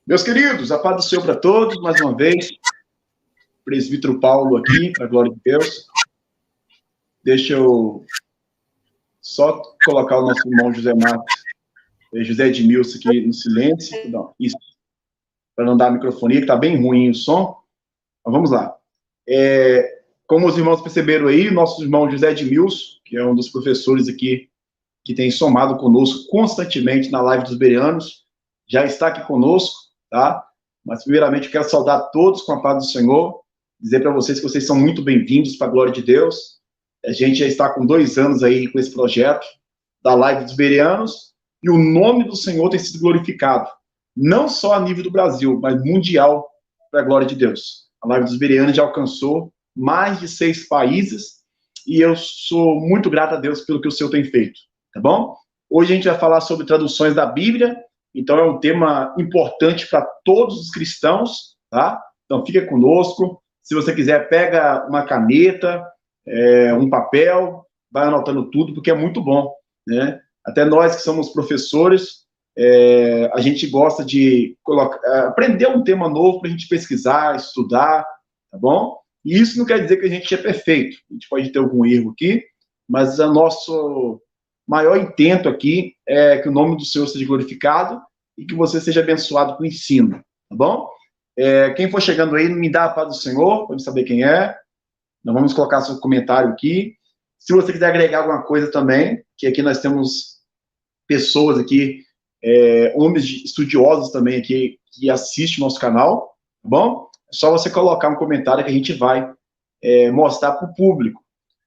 Meus queridos, a paz do Senhor para todos, mais uma vez. Presbítero Paulo aqui, para a glória de Deus. Deixa eu só colocar o nosso irmão José Marcos, José Edmilson aqui no silêncio. Não, isso, para não dar a microfonia, que está bem ruim o som. Mas vamos lá. Como os irmãos perceberam aí, nosso irmão José Edmilson, que é um dos professores aqui, que tem somado conosco constantemente na live dos bereanos, já está aqui conosco, tá? Mas, primeiramente, eu quero saudar todos com a paz do Senhor, dizer para vocês que vocês são muito bem-vindos para a glória de Deus. A gente já está com 2 anos aí com esse projeto da live dos bereanos, e o nome do Senhor tem sido glorificado, não só a nível do Brasil, mas mundial, para a glória de Deus. A live dos bereanos já alcançou mais de 6 países, e eu sou muito grato a Deus pelo que o Senhor tem feito, tá bom? Hoje a gente vai falar sobre traduções da Bíblia, então é um tema importante para todos os cristãos, tá? Então fica conosco. Se você quiser, pega uma caneta, um papel, vai anotando tudo, porque é muito bom, né? Até nós que somos professores, a gente gosta de aprender um tema novo para a gente pesquisar, estudar, tá bom? E isso não quer dizer que a gente é perfeito. A gente pode ter algum erro aqui, mas o nosso maior intento aqui é que o nome do Senhor seja glorificado e que você seja abençoado com o ensino, tá bom? Quem for chegando aí, me dá a paz do Senhor, para eu saber quem é. Nós vamos colocar seu comentário aqui. Se você quiser agregar alguma coisa também, que aqui nós temos pessoas aqui, homens estudiosos também aqui, que assistem o nosso canal, tá bom? É só você colocar um comentário que a gente vai mostrar para o público.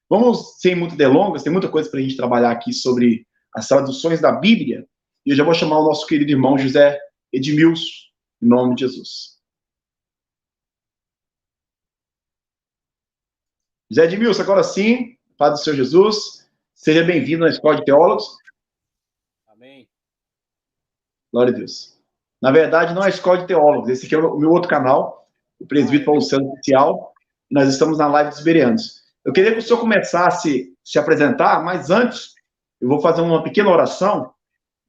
Vamos, sem muitas delongas, tem muita coisa para a gente trabalhar aqui sobre as traduções da Bíblia, e eu já vou chamar o nosso querido irmão José Edmilson, em nome de Jesus. José Edmilson, agora sim, Pai do Senhor Jesus, seja bem-vindo na Escola de Teólogos. Amém. Glória a Deus. Na verdade, não é a Escola de Teólogos, esse aqui é o meu outro canal, o Presbítero Paulo César Oficial, e nós estamos na live dos bereanos. Eu queria que o senhor começasse a se apresentar, mas antes, eu vou fazer uma pequena oração.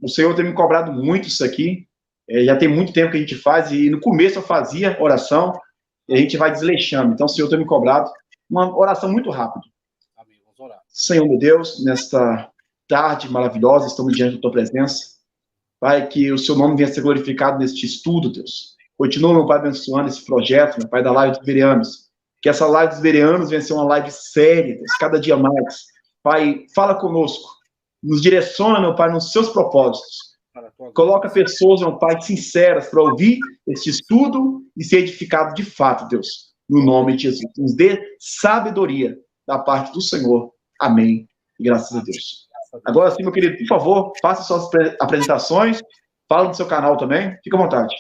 O Senhor tem me cobrado muito isso aqui, já tem muito tempo que a gente faz, e no começo eu fazia oração, e a gente vai desleixando. Então, o Senhor tem me cobrado uma oração muito rápida. Amém. Vamos orar. Senhor, meu Deus, nesta tarde maravilhosa, estamos diante da tua presença. Pai, que o seu nome venha a ser glorificado neste estudo, Deus. Continua, meu Pai, abençoando esse projeto, meu Pai, da live dos bereanos. Que essa live dos bereanos venha a ser uma live séria, Deus, cada dia mais. Pai, fala conosco. Nos direciona, meu Pai, nos seus propósitos. Coloca pessoas, meu Pai, sinceras para ouvir este estudo e ser edificado de fato, Deus. No nome de Jesus. Nos dê sabedoria da parte do Senhor. Amém. E graças a Deus. Agora sim, meu querido, por favor, faça suas apresentações. Fala do seu canal também. Fica à vontade.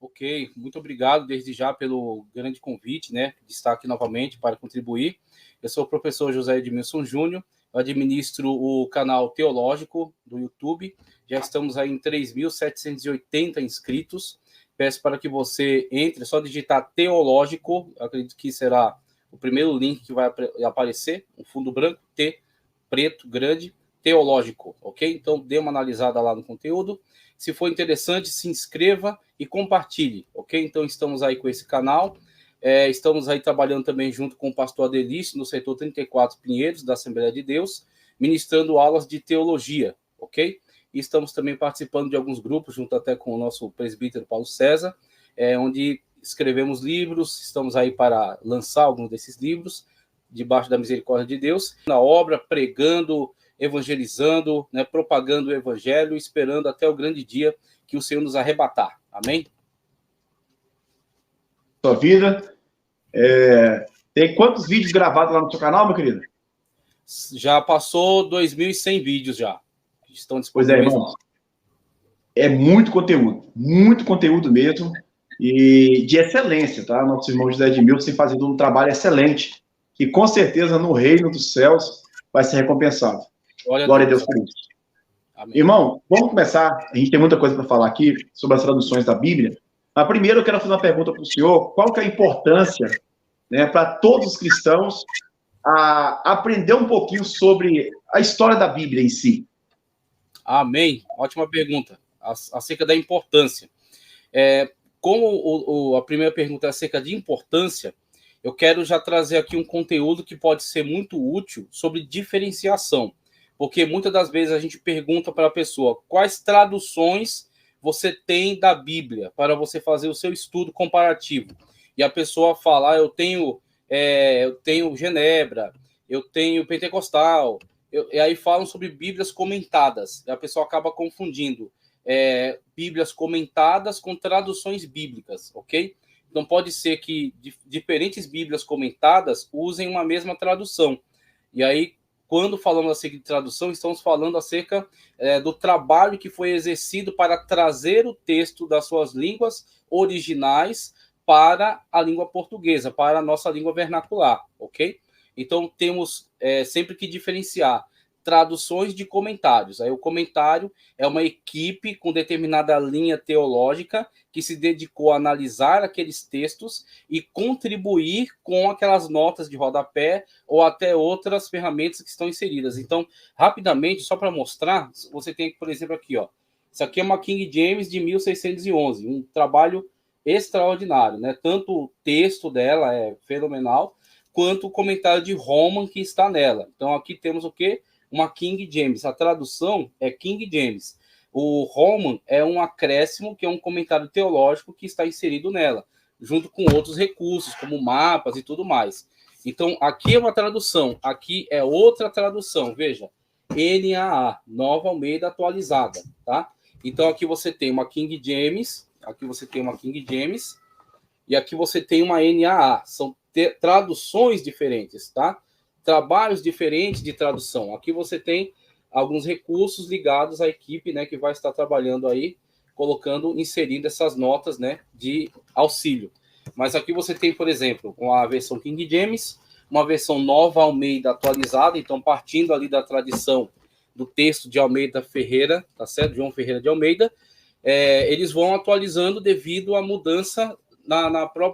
Ok, muito obrigado desde já pelo grande convite, né, de estar aqui novamente para contribuir. Eu sou o professor José Edmilson Júnior, eu administro o canal Teológico do YouTube, já estamos aí em 3.780 inscritos. Peço para que você entre, é só digitar Teológico, eu acredito que será o primeiro link que vai aparecer, um fundo branco, T, preto, grande, Teológico, ok? Então dê uma analisada lá no conteúdo. Se for interessante, se inscreva e compartilhe, ok? Então, estamos aí com esse canal. Estamos aí trabalhando também junto com o pastor Adelício, no setor 34 Pinheiros, da Assembleia de Deus, ministrando aulas de teologia, ok? E estamos também participando de alguns grupos, junto até com o nosso presbítero Paulo César, onde escrevemos livros, estamos aí para lançar alguns desses livros, debaixo da misericórdia de Deus, na obra, pregando, evangelizando, né, propagando o evangelho, esperando até o grande dia que o Senhor nos arrebatar. Amém? Sua vida. Tem quantos vídeos gravados lá no seu canal, meu querido? Já passou 2.100 vídeos já. Estão Pois disponíveis. irmão. É muito conteúdo mesmo, e de excelência, tá? Nosso irmão José Edmilson tem fazendo um trabalho excelente, que com certeza no reino dos céus vai ser recompensado. Glória a Deus por isso. Amém. Irmão, vamos começar. A gente tem muita coisa para falar aqui sobre as traduções da Bíblia. Mas primeiro eu quero fazer uma pergunta para o senhor. Qual que é a importância, né, para todos os cristãos a aprender um pouquinho sobre a história da Bíblia em si? Amém. Ótima pergunta. Acerca da importância. Como a primeira pergunta é acerca de importância, eu quero já trazer aqui um conteúdo que pode ser muito útil sobre diferenciação. Porque muitas das vezes a gente pergunta para a pessoa quais traduções você tem da Bíblia para você fazer o seu estudo comparativo. E a pessoa fala, eu tenho Genebra, eu tenho Pentecostal, e aí falam sobre Bíblias comentadas. E a pessoa acaba confundindo Bíblias comentadas com traduções bíblicas, ok? Então pode ser que diferentes Bíblias comentadas usem uma mesma tradução. E aí, quando falamos acerca de tradução, estamos falando acerca do trabalho que foi exercido para trazer o texto das suas línguas originais para a língua portuguesa, para a nossa língua vernacular, ok? Então, temos sempre que diferenciar traduções de comentários. Aí o comentário é uma equipe com determinada linha teológica que se dedicou a analisar aqueles textos e contribuir com aquelas notas de rodapé ou até outras ferramentas que estão inseridas. Então, rapidamente, só para mostrar, você tem, por exemplo, aqui, ó. Isso aqui é uma King James de 1611, um trabalho extraordinário, né? Tanto o texto dela é fenomenal, quanto o comentário de Holman que está nela. Então, aqui temos o quê? Uma King James. A tradução é King James. O Holman é um acréscimo, que é um comentário teológico que está inserido nela, junto com outros recursos, como mapas e tudo mais. Então, aqui é uma tradução, aqui é outra tradução. Veja, NAA, Nova Almeida Atualizada, tá? Então, aqui você tem uma King James, aqui você tem uma King James, e aqui você tem uma NAA. São traduções diferentes, tá? Trabalhos diferentes de tradução. Aqui você tem alguns recursos ligados à equipe, né, que vai estar trabalhando aí, inserindo essas notas, né, de auxílio. Mas aqui você tem, por exemplo, uma versão King James, uma versão Nova Almeida atualizada, então partindo ali da tradição do texto de Almeida Ferreira, tá certo? João Ferreira de Almeida, eles vão atualizando devido à mudança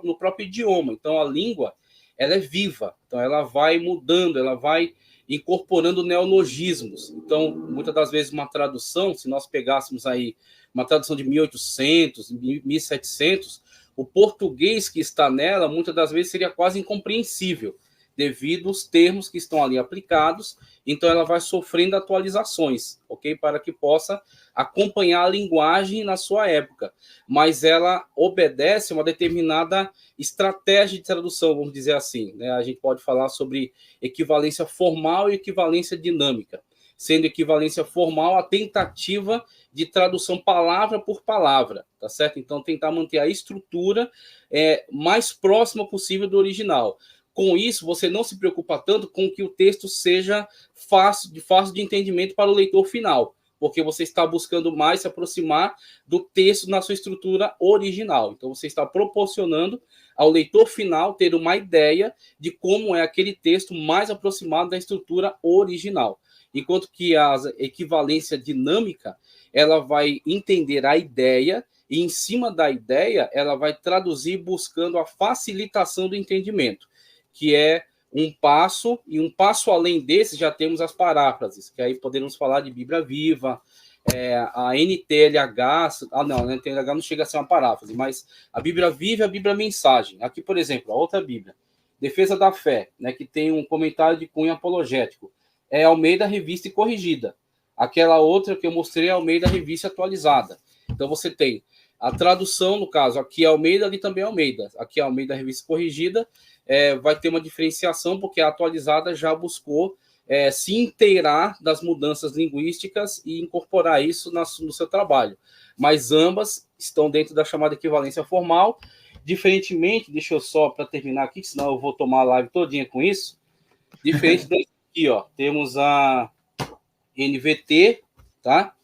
no próprio idioma. Então a língua, ela é viva, então ela vai mudando, ela vai incorporando neologismos. Então, muitas das vezes, uma tradução, se nós pegássemos aí uma tradução de 1800, 1700, o português que está nela, muitas das vezes, seria quase incompreensível, devido aos termos que estão ali aplicados. Então, ela vai sofrendo atualizações, ok? Para que possa acompanhar a linguagem na sua época. Mas ela obedece a uma determinada estratégia de tradução, vamos dizer assim, né? A gente pode falar sobre equivalência formal e equivalência dinâmica, sendo equivalência formal a tentativa de tradução palavra por palavra, tá certo? Então, tentar manter a estrutura mais próxima possível do original. Com isso, você não se preocupa tanto com que o texto seja fácil de entendimento para o leitor final, porque você está buscando mais se aproximar do texto na sua estrutura original. Então, você está proporcionando ao leitor final ter uma ideia de como é aquele texto mais aproximado da estrutura original. Enquanto que a equivalência dinâmica, ela vai entender a ideia e, em cima da ideia, ela vai traduzir buscando a facilitação do entendimento, que é um passo, e um passo além desse já temos as paráfrases, que aí podemos falar de Bíblia Viva, a NTLH, a NTLH não chega a ser uma paráfrase, mas a Bíblia Viva e a Bíblia Mensagem. Aqui, por exemplo, a outra Bíblia, Defesa da Fé, né, que tem um comentário de cunho apologético, é Almeida Revista e Corrigida. Aquela outra que eu mostrei é Almeida Revista Atualizada. Então você tem a tradução, no caso, aqui é Almeida, ali também é Almeida. Aqui é Almeida Revista Corrigida, vai ter uma diferenciação, porque a atualizada já buscou se inteirar das mudanças linguísticas e incorporar isso no seu trabalho. Mas ambas estão dentro da chamada equivalência formal. Diferentemente, deixa eu só para terminar aqui, senão eu vou tomar a live todinha com isso. Diferente daqui, ó, temos a NVT, tá?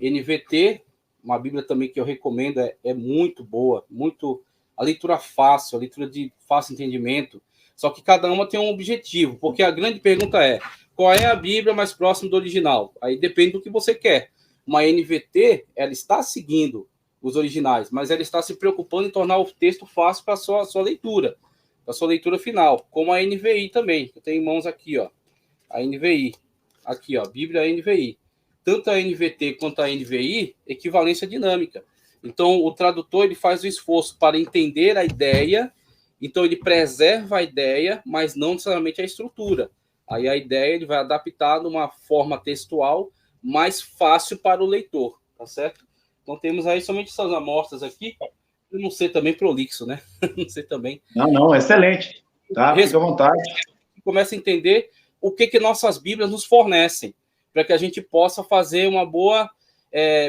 NVT, uma Bíblia também que eu recomendo, é muito boa, muito... A leitura fácil, a leitura de fácil entendimento, só que cada uma tem um objetivo, porque a grande pergunta é, qual é a Bíblia mais próxima do original? Aí depende do que você quer. Uma NVT, ela está seguindo os originais, mas ela está se preocupando em tornar o texto fácil para a sua leitura, para a sua leitura final, como a NVI também. Eu tenho em mãos aqui, ó, a NVI, aqui, ó, Bíblia NVI. Tanto a NVT quanto a NVI, equivalência dinâmica. Então, o tradutor ele faz o esforço para entender a ideia, então ele preserva a ideia, mas não necessariamente a estrutura. Aí a ideia ele vai adaptar de uma forma textual mais fácil para o leitor, tá certo? Então temos aí somente essas amostras aqui, eu não sei também prolixo, né? Não sei também. Não, excelente. Tá? Fica à vontade. Começa a entender o que nossas Bíblias nos fornecem, para que a gente possa fazer uma boa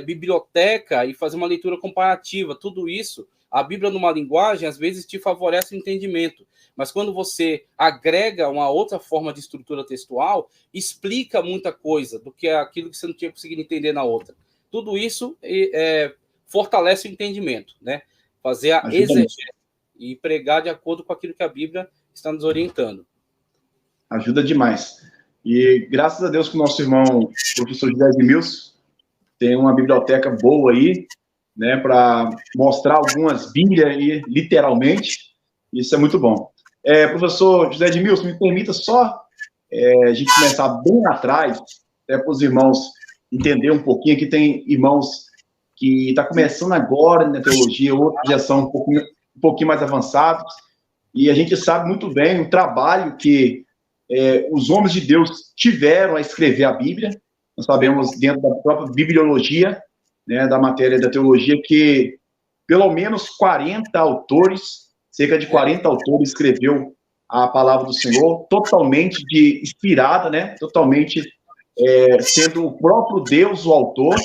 biblioteca e fazer uma leitura comparativa. Tudo isso, a Bíblia numa linguagem, às vezes te favorece o entendimento, mas quando você agrega uma outra forma de estrutura textual, explica muita coisa do que aquilo que você não tinha conseguido entender na outra. Tudo isso fortalece o entendimento, né? Fazer a exegese e pregar de acordo com aquilo que a Bíblia está nos orientando. Ajuda demais. E graças a Deus que o nosso irmão, professor José Edmilson, tem uma biblioteca boa aí, né, para mostrar algumas Bíblias aí, literalmente. Isso é muito bom. Professor José Edmilson, me permita só a gente começar bem atrás, até para os irmãos entenderem um pouquinho. Aqui tem irmãos que estão começando agora na teologia, outros já são um pouquinho mais avançados, e a gente sabe muito bem o trabalho que os homens de Deus tiveram a escrever a Bíblia. Nós sabemos, dentro da própria bibliologia, né, da matéria da teologia, que pelo menos 40 autores, cerca de 40 autores, escreveu a palavra do Senhor, totalmente inspirada, né, totalmente sendo o próprio Deus o autor.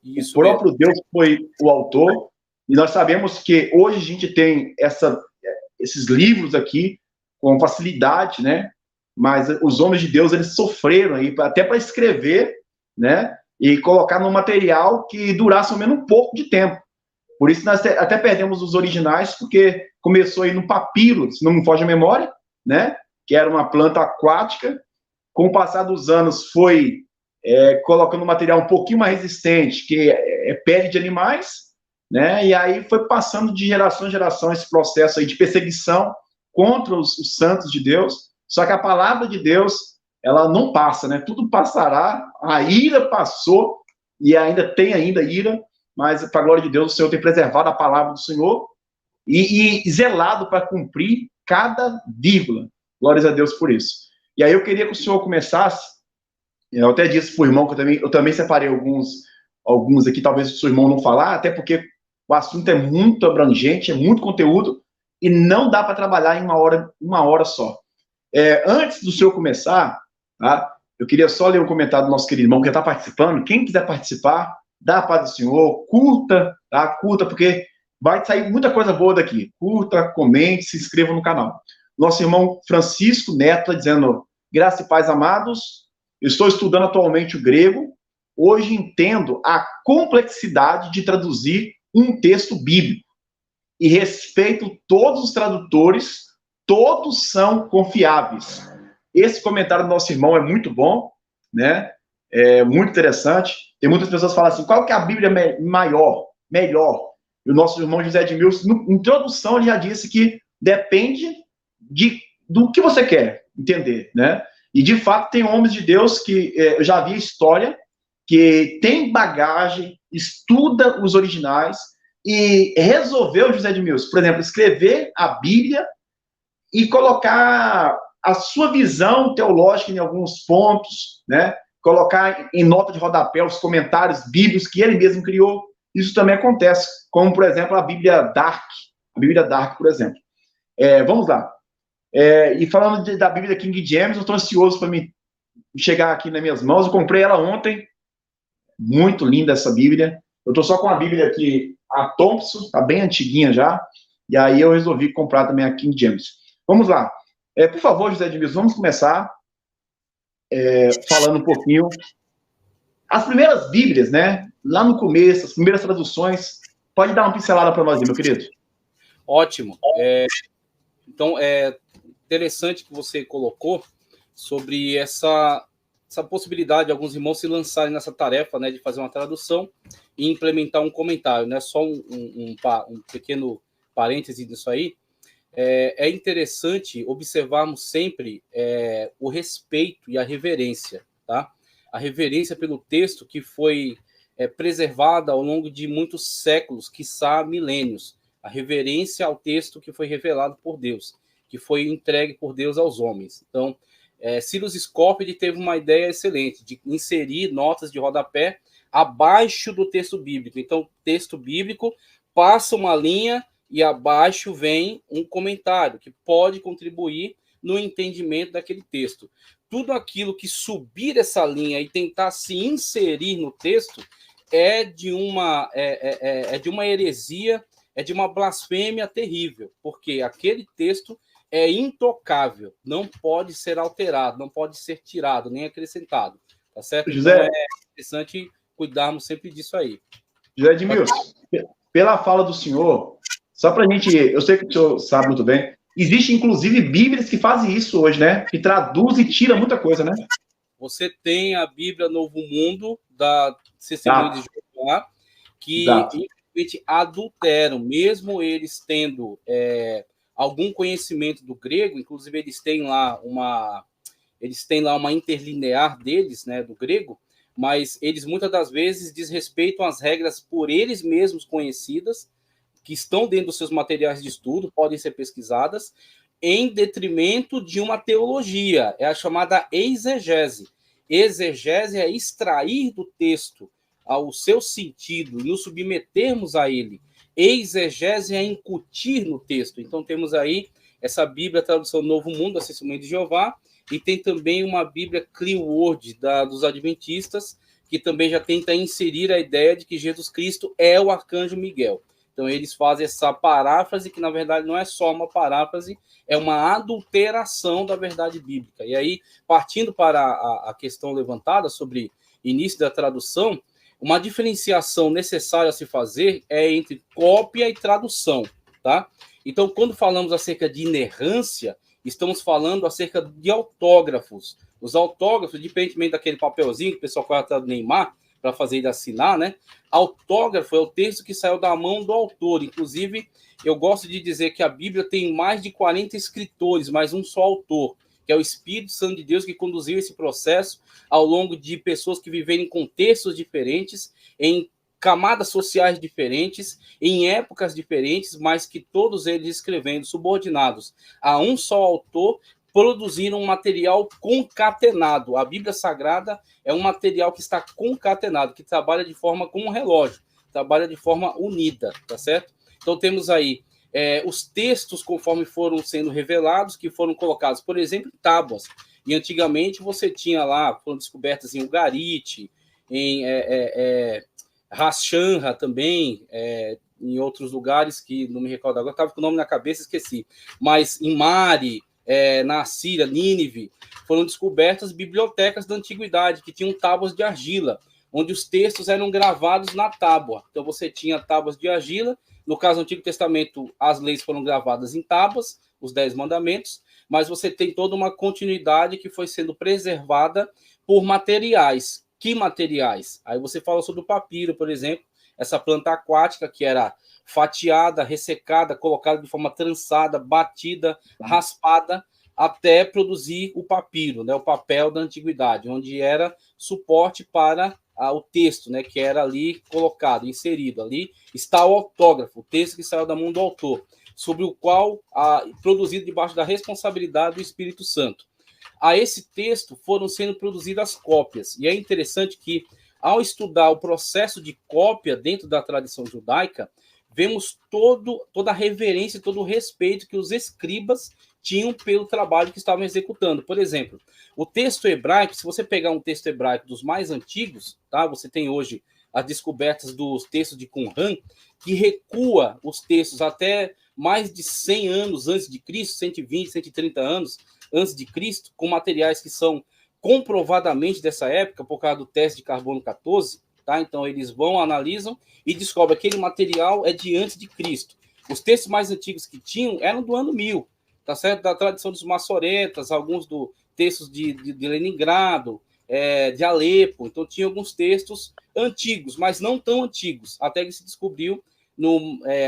Isso, o próprio Deus foi o autor. E nós sabemos que hoje a gente tem esses livros aqui com facilidade, né? Mas os homens de Deus, eles sofreram aí, até para escrever, né? E colocar num material que durasse ao menos um pouco de tempo. Por isso nós até perdemos os originais, porque começou aí no papiro, se não me foge a memória, né? Que era uma planta aquática. Com o passar dos anos, foi colocando um material um pouquinho mais resistente, que é pele de animais, né? E aí foi passando de geração em geração esse processo aí de perseguição contra os santos de Deus. Só que a palavra de Deus, ela não passa, né? Tudo passará, a ira passou, e ainda tem ira, mas, para a glória de Deus, o Senhor tem preservado a palavra do Senhor e zelado para cumprir cada vírgula. Glórias a Deus por isso. E aí eu queria que o senhor começasse, eu até disse para o irmão que eu também separei alguns aqui, talvez o seu irmão não falar, até porque o assunto é muito abrangente, é muito conteúdo, e não dá para trabalhar em uma hora só. Antes do senhor começar, tá? Eu queria só ler um comentário do nosso querido irmão que já está participando. Quem quiser participar, dá a paz do Senhor, curta, tá? Curta, porque vai sair muita coisa boa daqui. Curta, comente, se inscreva no canal. Nosso irmão Francisco Neto está dizendo: graça e paz, amados. Eu estou estudando atualmente o grego. Hoje entendo a complexidade de traduzir um texto bíblico. E respeito todos os tradutores, todos são confiáveis. Esse comentário do nosso irmão é muito bom, né? É muito interessante. Tem muitas pessoas que falam assim: qual que é a Bíblia melhor? E o nosso irmão José Edmilson, na introdução, ele já disse que depende do que você quer entender, né? E, de fato, tem homens de Deus que eu já vi a história, que tem bagagem, estuda os originais e resolveu, José Edmilson, por exemplo, escrever a Bíblia e colocar a sua visão teológica em alguns pontos, né? Colocar em nota de rodapé os comentários bíblicos que ele mesmo criou. Isso também acontece, como, por exemplo, a Bíblia Dark, por exemplo. Vamos lá. E falando da Bíblia King James, eu estou ansioso para me chegar aqui nas minhas mãos. Eu comprei ela ontem. Muito linda essa Bíblia. Eu estou só com a Bíblia aqui, a Thompson, está bem antiguinha já. E aí eu resolvi comprar também a King James. Vamos lá. Por favor, José Edmilson, vamos começar falando um pouquinho. As primeiras Bíblias, né? Lá no começo, as primeiras traduções. Pode dar uma pincelada para nós, meu querido? Ótimo. Então, é interessante que você colocou sobre essa possibilidade de alguns irmãos se lançarem nessa tarefa, né, de fazer uma tradução e implementar um comentário, né? Só um pequeno parêntese disso aí. É interessante observarmos sempre o respeito e a reverência, tá? A reverência pelo texto que foi preservada ao longo de muitos séculos, quiçá milênios. A reverência ao texto que foi revelado por Deus, que foi entregue por Deus aos homens. Então, Cyrus Scofield teve uma ideia excelente de inserir notas de rodapé abaixo do texto bíblico. Então, o texto bíblico passa uma linha e abaixo vem um comentário que pode contribuir no entendimento daquele texto. Tudo aquilo que subir essa linha e tentar se inserir no texto é de uma heresia, é de uma blasfêmia terrível, porque aquele texto é intocável, não pode ser alterado, não pode ser tirado, nem acrescentado, tá certo? José, então é interessante cuidarmos sempre disso aí. José Edmilson, pela fala do senhor, só para a gente, eu sei que o senhor sabe muito bem, existe inclusive Bíblias que fazem isso hoje, né? Que traduz e tira muita coisa, né? Você tem a Bíblia Novo Mundo, da Testemunha de Jeová, que infelizmente adulteram, mesmo eles tendo algum conhecimento do grego, inclusive eles têm lá uma interlinear deles, né, do grego, mas eles muitas das vezes desrespeitam as regras por eles mesmos conhecidas, que estão dentro dos seus materiais de estudo, podem ser pesquisadas, em detrimento de uma teologia, é a chamada exegese. Exegese é extrair do texto ao seu sentido e nos submetermos a ele. Exegese é incutir no texto. Então temos aí essa Bíblia, a tradução Novo Mundo, a Testemunha de Jeová, e tem também uma Bíblia Clearword dos Adventistas, que também já tenta inserir a ideia de que Jesus Cristo é o Arcanjo Miguel. Então eles fazem essa paráfrase, que na verdade não é só uma paráfrase, é uma adulteração da verdade bíblica. E aí, partindo para a questão levantada sobre início da tradução, uma diferenciação necessária a se fazer é entre cópia e tradução, tá? Então, quando falamos acerca de inerrância, estamos falando acerca de autógrafos. Os autógrafos, diferentemente daquele papelzinho que o pessoal coloca atrás do Neymar, para fazer ele assinar, né? Autógrafo é o texto que saiu da mão do autor. Inclusive, eu gosto de dizer que a Bíblia tem mais de 40 escritores, mas um só autor, que é o Espírito Santo de Deus que conduziu esse processo ao longo de pessoas que viveram em contextos diferentes, em camadas sociais diferentes, em épocas diferentes, mas que todos eles escrevendo, subordinados a um só autor, produziram um material concatenado. A Bíblia Sagrada é um material que está concatenado, que trabalha de forma como um relógio, trabalha de forma unida, tá certo? Então temos aí os textos conforme foram sendo revelados, que foram colocados, por exemplo, em tábuas. E antigamente você tinha lá, foram descobertas em Ugarit, em Ras Shanra também, em outros lugares que não me recordo agora, estava com o nome na cabeça, esqueci. Mas em Mari, na Síria, Nínive, foram descobertas bibliotecas da antiguidade que tinham tábuas de argila, onde os textos eram gravados na tábua. Então você tinha tábuas de argila, no caso do Antigo Testamento, as leis foram gravadas em tábuas, os 10 mandamentos, mas você tem toda uma continuidade que foi sendo preservada por materiais. Que materiais? Aí você fala sobre o papiro, por exemplo, essa planta aquática que era fatiada, ressecada, colocada de forma trançada, batida, raspada, até produzir o papiro, né, o papel da antiguidade, onde era suporte para o texto, né, que era ali colocado, inserido. Ali está o autógrafo, o texto que saiu da mão do autor, sobre o qual, produzido debaixo da responsabilidade do Espírito Santo. A esse texto foram sendo produzidas cópias, e é interessante que, ao estudar o processo de cópia dentro da tradição judaica, vemos toda a reverência, todo o respeito que os escribas tinham pelo trabalho que estavam executando. Por exemplo, o texto hebraico, se você pegar um texto hebraico dos mais antigos, tá? Você tem hoje as descobertas dos textos de Qumran, que recua os textos até mais de 100 anos antes de Cristo, 120, 130 anos antes de Cristo, com materiais que são comprovadamente dessa época, por causa do teste de carbono 14, tá? Então eles vão, analisam e descobrem que aquele material é de antes de Cristo. Os textos mais antigos que tinham eram do ano 1000, tá certo? Da tradição dos maçoretas, alguns do textos de Leningrado, de Alepo. Então tinha alguns textos antigos, mas não tão antigos, até que se descobriu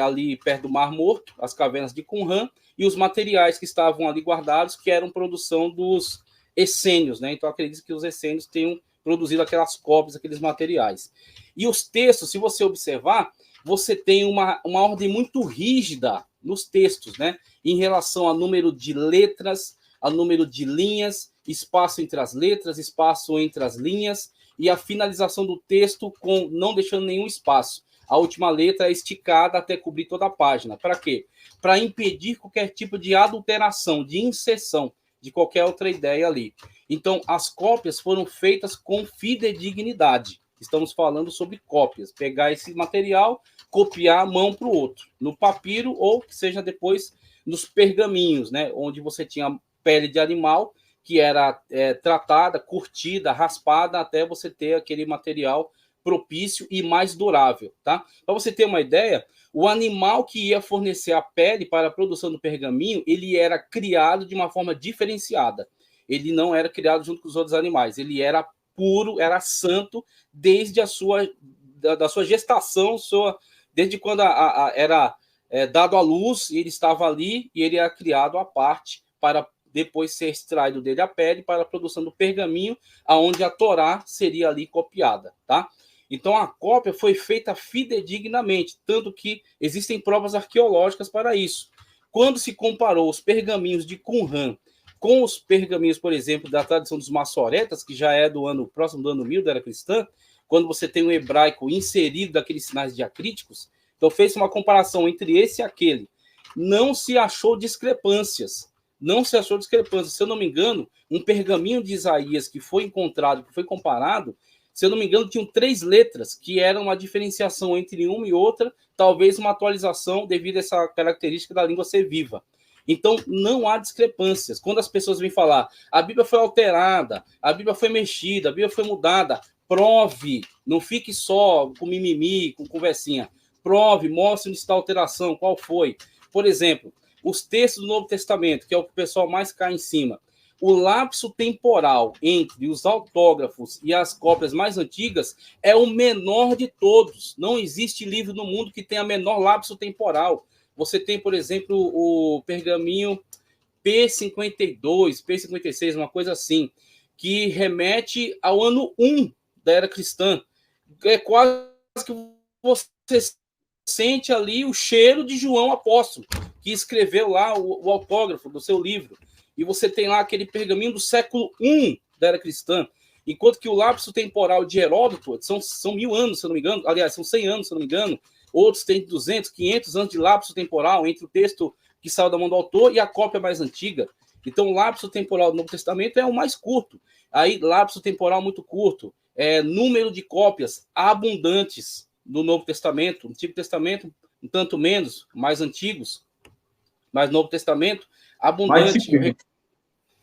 ali perto do Mar Morto, as cavernas de Qumran, e os materiais que estavam ali guardados, que eram produção dos essênios, né? Então acredito que os essênios tenham produzido aquelas cópias, aqueles materiais. E os textos, se você observar, você tem uma ordem muito rígida nos textos, né? Em relação ao número de letras, ao número de linhas, espaço entre as letras, espaço entre as linhas, e a finalização do texto com não deixando nenhum espaço. A última letra é esticada até cobrir toda a página. Para quê? Para impedir qualquer tipo de adulteração, de inserção de qualquer outra ideia ali. Então, as cópias foram feitas com fidedignidade. Estamos falando sobre cópias. Pegar esse material, copiar mão para o outro, no papiro ou que seja depois nos pergaminhos, né? Onde você tinha pele de animal que era tratada, curtida, raspada, até você ter aquele material propício e mais durável, tá? Para você ter uma ideia, o animal que ia fornecer a pele para a produção do pergaminho, ele era criado de uma forma diferenciada. Ele não era criado junto com os outros animais, ele era puro, era santo desde da sua gestação, desde quando era dado à luz, ele estava ali e ele era criado à parte para depois ser extraído dele a pele para a produção do pergaminho, aonde a Torá seria ali copiada, tá? Então a cópia foi feita fidedignamente, tanto que existem provas arqueológicas para isso. Quando se comparou os pergaminhos de Qumran com os pergaminhos, por exemplo, da tradição dos Massoretas, que já é próximo do ano 1000 da era cristã, quando você tem o hebraico inserido daqueles sinais diacríticos, então fez uma comparação entre esse e aquele. Não se achou discrepâncias. Se eu não me engano, um pergaminho de Isaías que foi encontrado, que foi comparado, se eu não me engano, tinham 3 letras, que eram uma diferenciação entre uma e outra, talvez uma atualização devido a essa característica da língua ser viva. Então, não há discrepâncias. Quando as pessoas vêm falar, a Bíblia foi alterada, a Bíblia foi mexida, a Bíblia foi mudada, prove, não fique só com mimimi, com conversinha. Prove, mostre onde está a alteração, qual foi. Por exemplo, os textos do Novo Testamento, que é o que o pessoal mais cai em cima. O lapso temporal entre os autógrafos e as cópias mais antigas é o menor de todos. Não existe livro no mundo que tenha menor lapso temporal. Você tem, por exemplo, o pergaminho P52, P56, uma coisa assim, que remete ao ano 1 da era cristã. É quase que você sente ali o cheiro de João Apóstolo, que escreveu lá o autógrafo do seu livro. E você tem lá aquele pergaminho do século I da era cristã. Enquanto que o lapso temporal de Heródoto são 1000 anos, se eu não me engano. Aliás, são 100 anos, se eu não me engano. Outros têm 200, 500 anos de lapso temporal entre o texto que saiu da mão do autor e a cópia mais antiga. Então, o lapso temporal do Novo Testamento é o mais curto. Aí, lapso temporal muito curto. Número de cópias abundantes do Novo Testamento. No Antigo Testamento, um tanto menos, mais antigos. Mas no Novo Testamento, abundante.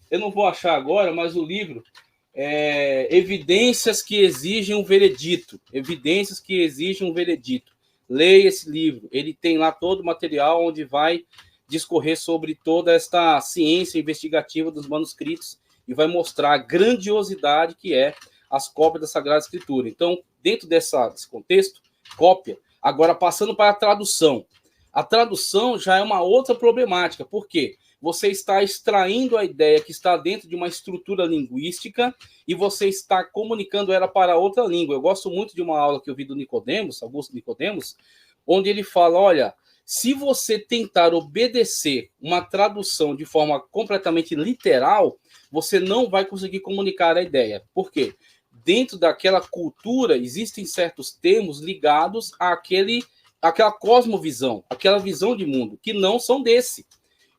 Eu não vou achar agora, mas o livro Evidências que exigem um veredito. Evidências que exigem um veredito. Leia esse livro. Ele tem lá todo o material onde vai discorrer sobre toda esta ciência investigativa dos manuscritos e vai mostrar a grandiosidade que é as cópias da Sagrada Escritura. Então, dentro desse contexto, cópia. Agora, passando para a tradução. A tradução já é uma outra problemática. Por quê? Você está extraindo a ideia que está dentro de uma estrutura linguística e você está comunicando ela para outra língua. Eu gosto muito de uma aula que eu vi do Nicodemos, Augusto Nicodemos, onde ele fala, olha, se você tentar obedecer uma tradução de forma completamente literal, você não vai conseguir comunicar a ideia. Por quê? Dentro daquela cultura, existem certos termos ligados àquela cosmovisão, aquela visão de mundo, que não são desse.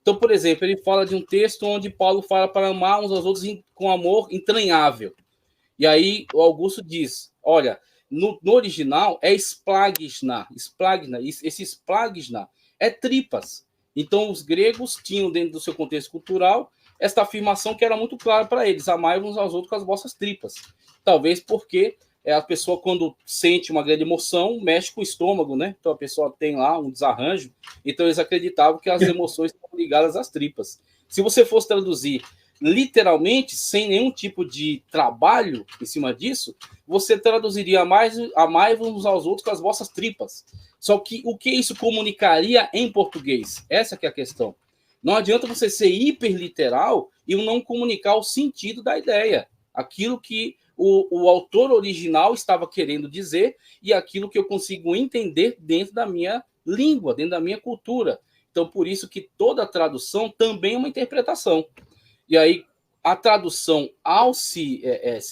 Então, por exemplo, ele fala de um texto onde Paulo fala para amar uns aos outros com amor entranhável. E aí o Augusto diz, olha, no original é splagna. Esse splagna é tripas. Então, os gregos tinham dentro do seu contexto cultural esta afirmação que era muito clara para eles, amai uns aos outros com as vossas tripas. Talvez porque a pessoa, quando sente uma grande emoção, mexe com o estômago, né? Então, a pessoa tem lá um desarranjo. Então, eles acreditavam que as emoções estão ligadas às tripas. Se você fosse traduzir literalmente, sem nenhum tipo de trabalho em cima disso, você traduziria amai uns aos outros com as vossas tripas. Só que o que isso comunicaria em português? Essa que é a questão. Não adianta você ser hiperliteral e não comunicar o sentido da ideia. Aquilo que o autor original estava querendo dizer e aquilo que eu consigo entender dentro da minha língua, dentro da minha cultura. Então, por isso que toda tradução também é uma interpretação. E aí, a tradução, ao se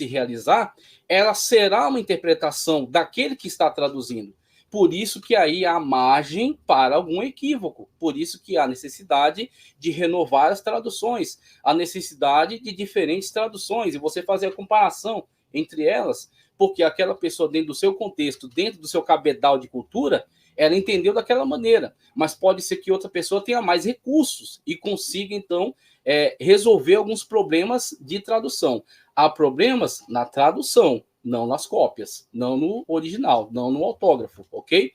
realizar, ela será uma interpretação daquele que está traduzindo. Por isso que aí há margem para algum equívoco. Por isso que há necessidade de renovar as traduções, a necessidade de diferentes traduções, e você fazer a comparação entre elas, porque aquela pessoa, dentro do seu contexto, dentro do seu cabedal de cultura, ela entendeu daquela maneira. Mas pode ser que outra pessoa tenha mais recursos e consiga, então, resolver alguns problemas de tradução. Há problemas na tradução, não nas cópias, não no original, não no autógrafo, ok?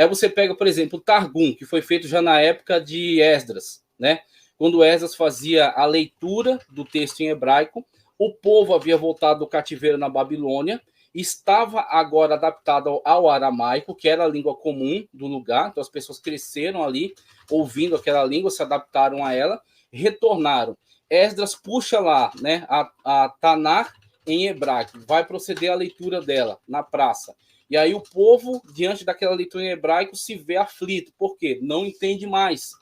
Você pega, por exemplo, o Targum, que foi feito já na época de Esdras, né? Quando Esdras fazia a leitura do texto em hebraico, o povo havia voltado do cativeiro na Babilônia, estava agora adaptado ao aramaico, que era a língua comum do lugar, então as pessoas cresceram ali, ouvindo aquela língua, se adaptaram a ela, retornaram. Esdras puxa lá, né, a Tanar em hebraico, vai proceder à leitura dela na praça. E aí o povo, diante daquela leitura em hebraico, se vê aflito. Por quê? Não entende mais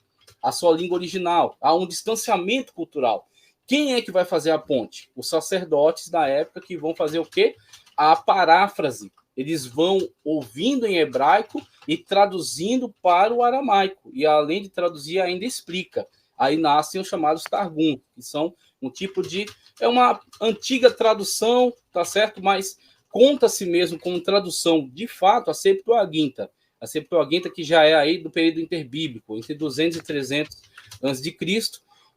a sua língua original. Há um distanciamento cultural. Quem é que vai fazer a ponte? Os sacerdotes da época, que vão fazer o quê? A paráfrase. Eles vão ouvindo em hebraico e traduzindo para o aramaico. E além de traduzir, ainda explica. Aí nascem os chamados Targum, que são um tipo de... É uma antiga tradução, tá certo? Mas conta-se mesmo como tradução, de fato, a Septuaginta. A Septuaginta, que já é aí do período interbíblico, entre 200 e 300 a.C.,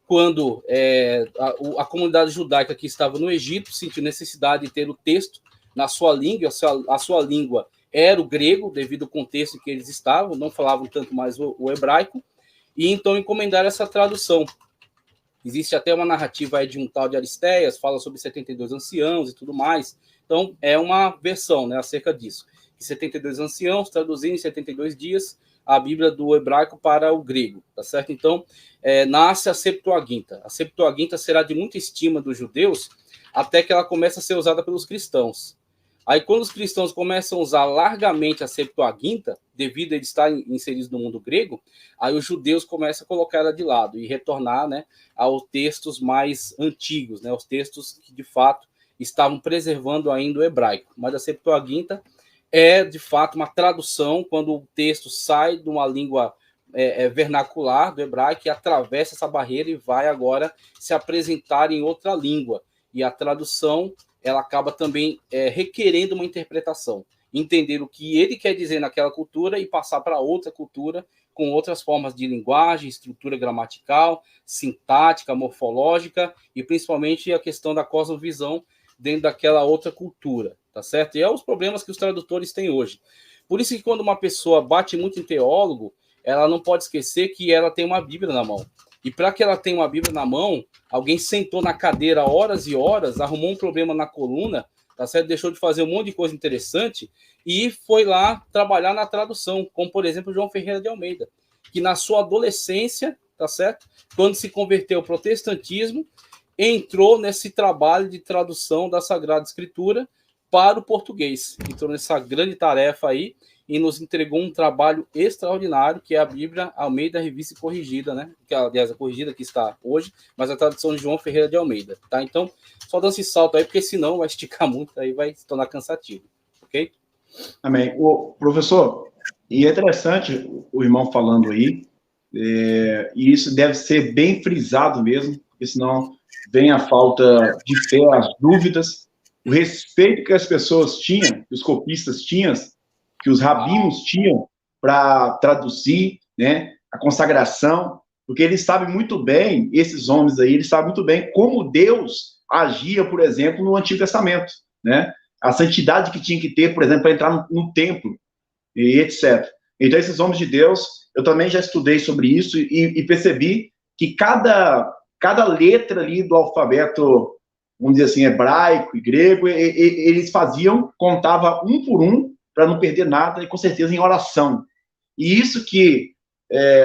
quando a comunidade judaica que estava no Egito sentiu necessidade de ter o texto na sua língua, a sua língua era o grego, devido ao contexto em que eles estavam, não falavam tanto mais o hebraico, e então encomendaram essa tradução. Existe até uma narrativa aí de um tal de Aristeias, fala sobre 72 anciãos e tudo mais. Então, é uma versão, né, acerca disso. 72 anciãos traduzindo em 72 dias a Bíblia do hebraico para o grego, tá certo? Então, nasce a Septuaginta. A Septuaginta será de muita estima dos judeus, até que ela começa a ser usada pelos cristãos. Aí, quando os cristãos começam a usar largamente a Septuaginta, devido a eles estarem inseridos no mundo grego, aí os judeus começam a colocar ela de lado e retornar, né, aos textos mais antigos, né, aos textos que, de fato, estavam preservando ainda o hebraico. Mas a Septuaginta é, de fato, uma tradução, quando o texto sai de uma língua vernacular do hebraico e atravessa essa barreira e vai agora se apresentar em outra língua. E a tradução, ela acaba também requerendo uma interpretação. Entender o que ele quer dizer naquela cultura e passar para outra cultura com outras formas de linguagem, estrutura gramatical, sintática, morfológica e principalmente a questão da cosmovisão dentro daquela outra cultura, tá certo? E é os problemas que os tradutores têm hoje. Por isso que quando uma pessoa bate muito em teólogo, ela não pode esquecer que ela tem uma Bíblia na mão. E para que ela tenha uma Bíblia na mão, alguém sentou na cadeira horas e horas, arrumou um problema na coluna, tá certo? Deixou de fazer um monte de coisa interessante e foi lá trabalhar na tradução, como, por exemplo, João Ferreira de Almeida, que na sua adolescência, tá certo? Quando se converteu ao protestantismo, entrou nesse trabalho de tradução da Sagrada Escritura para o português. Entrou nessa grande tarefa aí e nos entregou um trabalho extraordinário, que é a Bíblia Almeida Revista e Corrigida, né? Que, aliás, a corrigida que está hoje, mas a tradução de João Ferreira de Almeida, tá? Então, só dando esse salto aí, porque senão vai esticar muito, aí vai se tornar cansativo, ok? Amém. Professor, e é interessante o irmão falando aí, e isso deve ser bem frisado mesmo, porque senão vem a falta de fé, as dúvidas, o respeito que as pessoas tinham, que os copistas tinham, que os rabinos tinham para traduzir, né, a consagração, porque eles sabem muito bem, esses homens aí, eles sabem muito bem como Deus agia, por exemplo, no Antigo Testamento, né, a santidade que tinha que ter, por exemplo, para entrar no templo, e etc. Então, esses homens de Deus, eu também já estudei sobre isso e percebi que cada letra ali do alfabeto, vamos dizer assim, hebraico e grego, eles faziam, contava um por um, para não perder nada, e com certeza em oração. E isso que,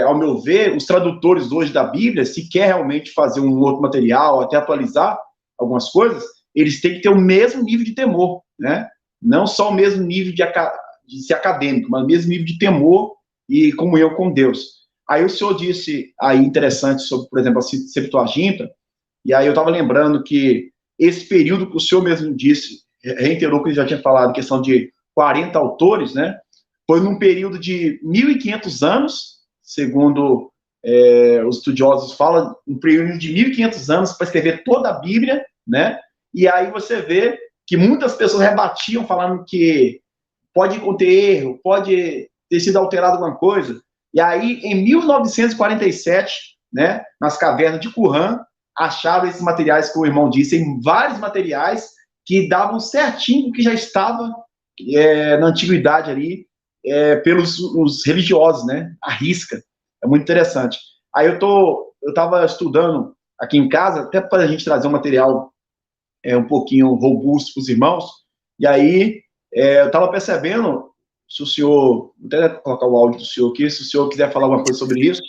ao meu ver, os tradutores hoje da Bíblia, se quer realmente fazer um outro material, até atualizar algumas coisas, eles têm que ter o mesmo nível de temor, né? Não só o mesmo nível de ser acadêmico, mas o mesmo nível de temor e comunhão com Deus. Aí o senhor disse aí interessante sobre, por exemplo, a Septuaginta, e aí eu estava lembrando que esse período que o senhor mesmo disse, reiterou que ele já tinha falado, questão de 40 autores, né? Foi num período de 1.500 anos, segundo os estudiosos falam, um período de 1.500 anos para escrever toda a Bíblia, né? E aí você vê que muitas pessoas rebatiam, falando que pode conter erro, pode ter sido alterado alguma coisa. E aí, em 1947, né, nas cavernas de Qumran, acharam esses materiais que o irmão disse, em vários materiais que davam certinho o que já estava na antiguidade ali, pelos os religiosos, né, à risca. É muito interessante. Aí eu estava estudando aqui em casa, até para a gente trazer um material um pouquinho robusto para os irmãos, e aí eu estava percebendo, se o senhor, vou até colocar o áudio do senhor aqui, se o senhor quiser falar alguma coisa sobre isso,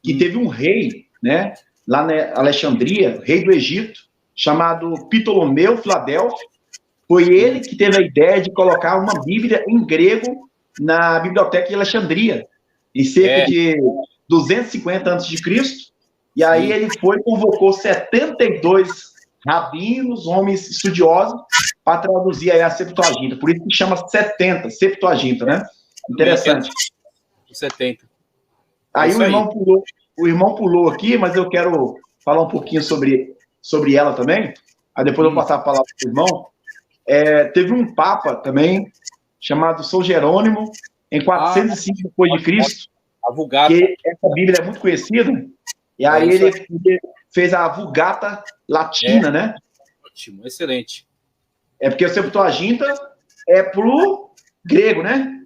que teve um rei, né, lá na Alexandria, rei do Egito, chamado Ptolomeu Filadelfo. Foi ele que teve a ideia de colocar uma Bíblia em grego na biblioteca de Alexandria, em cerca de 250 a.C., e aí ele convocou 72 rabinos, homens estudiosos, para traduzir aí a Septuaginta. Por isso que chama 70, Septuaginta, né? Interessante. 70. Aí o irmão pulou aqui, mas eu quero falar um pouquinho sobre ela também. Aí depois eu vou passar a palavra para o irmão. Teve um papa também, chamado São Jerônimo, em 405 depois de Cristo, a Vulgata. Que essa Bíblia é muito conhecida, e aí ele fez a Vulgata Latina, né? Ótimo, excelente. É porque a Septuaginta é pro grego, né?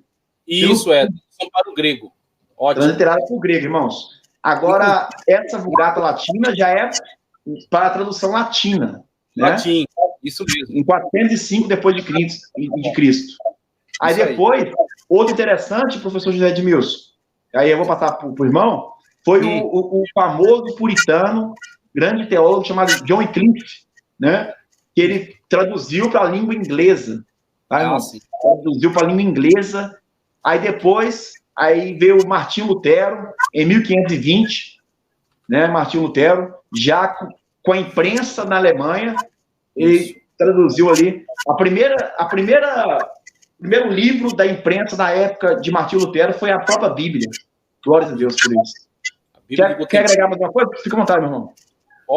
Isso, são para o grego. Ótimo. Transliterada para o grego, irmãos. Agora, essa Vulgata Latina já é para a tradução latina, né? Latim, isso mesmo. Em 405 depois de Cristo. Aí depois, outro interessante, professor José Edmilson, aí eu vou passar para o irmão, foi o famoso puritano, grande teólogo chamado John Wycliffe, né? Que ele traduziu para a língua inglesa, tá, irmão? Traduziu para a língua inglesa. Aí depois, veio o Martinho Lutero, em 1520, né? Martinho Lutero, já com a imprensa na Alemanha, ele traduziu ali o primeiro livro da imprensa na época de Martinho Lutero foi a própria Bíblia. Glória a Deus por isso. Quer agregar mais alguma coisa? Fica à vontade, meu irmão.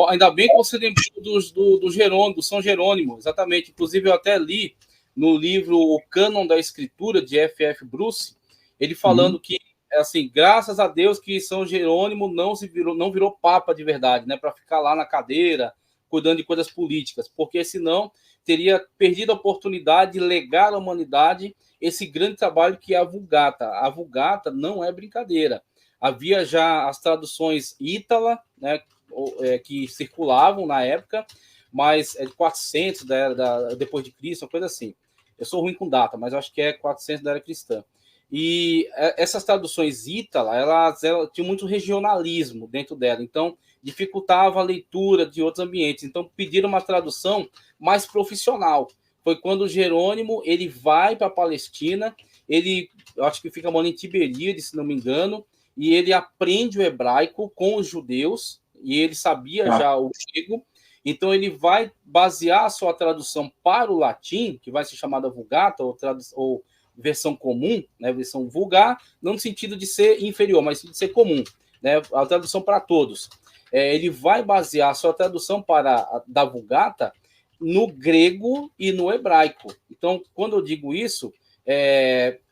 Ainda bem que você lembrou do São Jerônimo, exatamente. Inclusive, eu até li no livro O Cânon da Escritura, de F.F. Bruce, ele falando que, assim, graças a Deus que São Jerônimo não virou papa de verdade, né, para ficar lá na cadeira, cuidando de coisas políticas, porque senão teria perdido a oportunidade de legar à humanidade esse grande trabalho que é a Vulgata. A Vulgata não é brincadeira. Havia já as traduções Ítala, né, que circulavam na época, mas é de 400 depois de Cristo, uma coisa assim. Eu sou ruim com data, mas acho que é 400 da era cristã. E essas traduções Ítala, elas tinham muito regionalismo dentro dela, então dificultava a leitura de outros ambientes. Então pediram uma tradução mais profissional. Foi quando Jerônimo ele vai para a Palestina, eu acho que fica morando em Tiberíades, se não me engano, e ele aprende o hebraico com os judeus, e ele sabia já o grego, então ele vai basear a sua tradução para o latim, que vai ser chamada Vulgata, ou versão comum, né, versão vulgar, não no sentido de ser inferior, mas de ser comum, né, a tradução para todos. Ele vai basear a sua tradução da Vulgata no grego e no hebraico. Então, quando eu digo isso,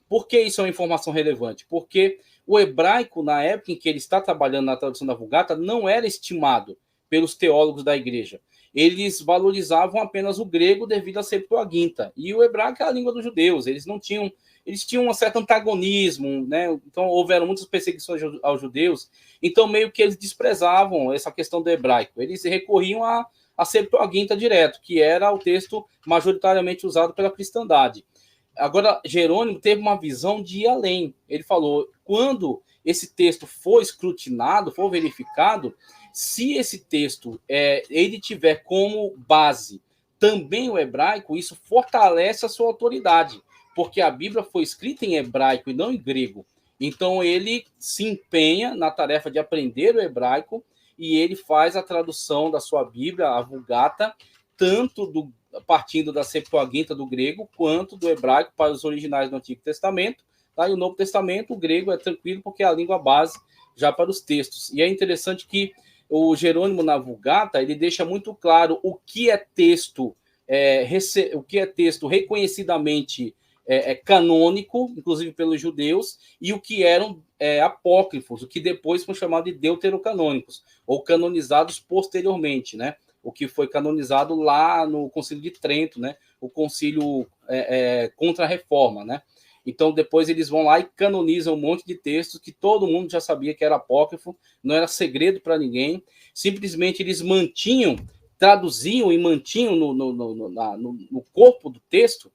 por que isso é uma informação relevante? Porque o hebraico, na época em que ele está trabalhando na tradução da Vulgata, não era estimado pelos teólogos da igreja. Eles valorizavam apenas o grego devido à Septuaginta. E o hebraico é a língua dos judeus. Eles tinham um certo antagonismo, né? Então houveram muitas perseguições aos judeus. Então meio que eles desprezavam essa questão do hebraico. Eles recorriam à Septuaginta direto, que era o texto majoritariamente usado pela cristandade. Agora, Jerônimo teve uma visão de ir além. Ele falou, quando esse texto for escrutinado, for verificado, se esse texto ele tiver como base também o hebraico, isso fortalece a sua autoridade, porque a Bíblia foi escrita em hebraico e não em grego. Então, ele se empenha na tarefa de aprender o hebraico e ele faz a tradução da sua Bíblia, a Vulgata, tanto partindo da Septuaginta do grego, quanto do hebraico para os originais do Antigo Testamento. Tá? E o Novo Testamento, o grego é tranquilo, porque é a língua base já para os textos. E é interessante que o Jerônimo, na Vulgata, ele deixa muito claro o que é texto, o que é texto reconhecidamente canônico, inclusive pelos judeus, e o que eram apócrifos, o que depois foram chamados de deuterocanônicos, ou canonizados posteriormente, né? O que foi canonizado lá no Concílio de Trento, né? O concílio contra a reforma, né? Então, depois eles vão lá e canonizam um monte de textos que todo mundo já sabia que era apócrifo, não era segredo para ninguém. Simplesmente eles traduziam e mantinham no corpo do texto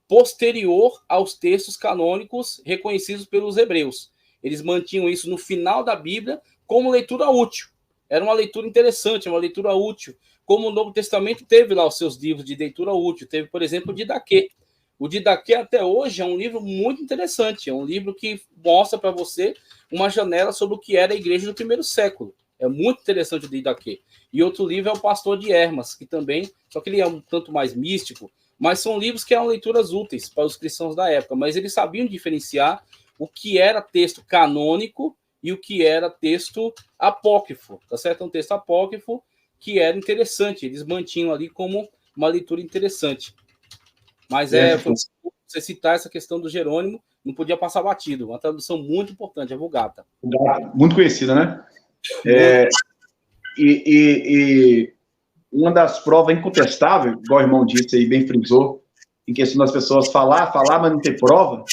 posterior aos textos canônicos reconhecidos pelos hebreus. Eles mantinham isso no final da Bíblia como leitura útil. Era uma leitura interessante, uma leitura útil. Como o Novo Testamento teve lá os seus livros de leitura útil. Teve, por exemplo, o Didaquê. O Didaquê, até hoje, é um livro muito interessante. É um livro que mostra para você uma janela sobre o que era a igreja do primeiro século. É muito interessante o Didaquê. E outro livro é o Pastor de Hermas, que também, só que ele é um tanto mais místico, mas são livros que eram leituras úteis para os cristãos da época. Mas eles sabiam diferenciar o que era texto canônico e o que era texto apócrifo. Tá certo? Um texto apócrifo que era interessante. Eles mantinham ali como uma leitura interessante. Mas você citar essa questão do Jerônimo, não podia passar batido. Uma tradução muito importante, a Vulgata. Muito conhecida, né? E uma das provas incontestáveis, igual o irmão disse aí, bem frisou, em questão das pessoas falar, mas não ter prova,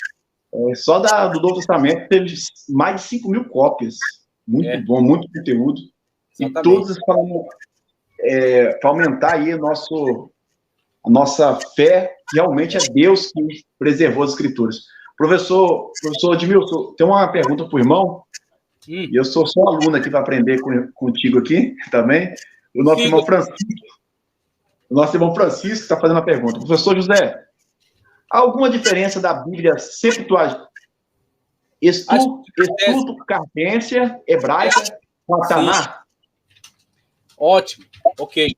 só do Novo Testamento teve mais de 5 mil cópias. Muito bom, muito conteúdo. Exatamente. E todos para aumentar aí a nossa fé, realmente é Deus que preservou as Escrituras. Professor Edmilson, tem uma pergunta para o irmão, e eu sou só aluno aqui para aprender contigo aqui também. O nosso irmão Francisco está fazendo a pergunta. Professor José, há alguma diferença da Bíblia Septuaginta, estudo carpência, hebraica, com a Taná? Ótimo, ok.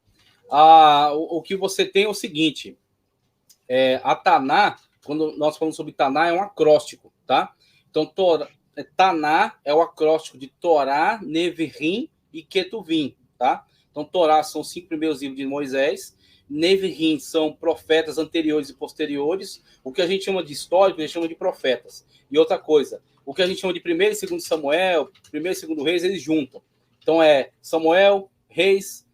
O que você tem é o seguinte, a Taná, quando nós falamos sobre Taná, é um acróstico, tá? Então, Taná é o acróstico de Torá, Nevirim e Ketuvim, tá? Então, Torá são os 5 primeiros livros de Moisés, Nevirim são profetas anteriores e posteriores, o que a gente chama de histórico, a gente chama de profetas. E outra coisa, o que a gente chama de 1º e 2º Samuel, 1º e 2º Reis, eles juntam. Então, Samuel, Reis,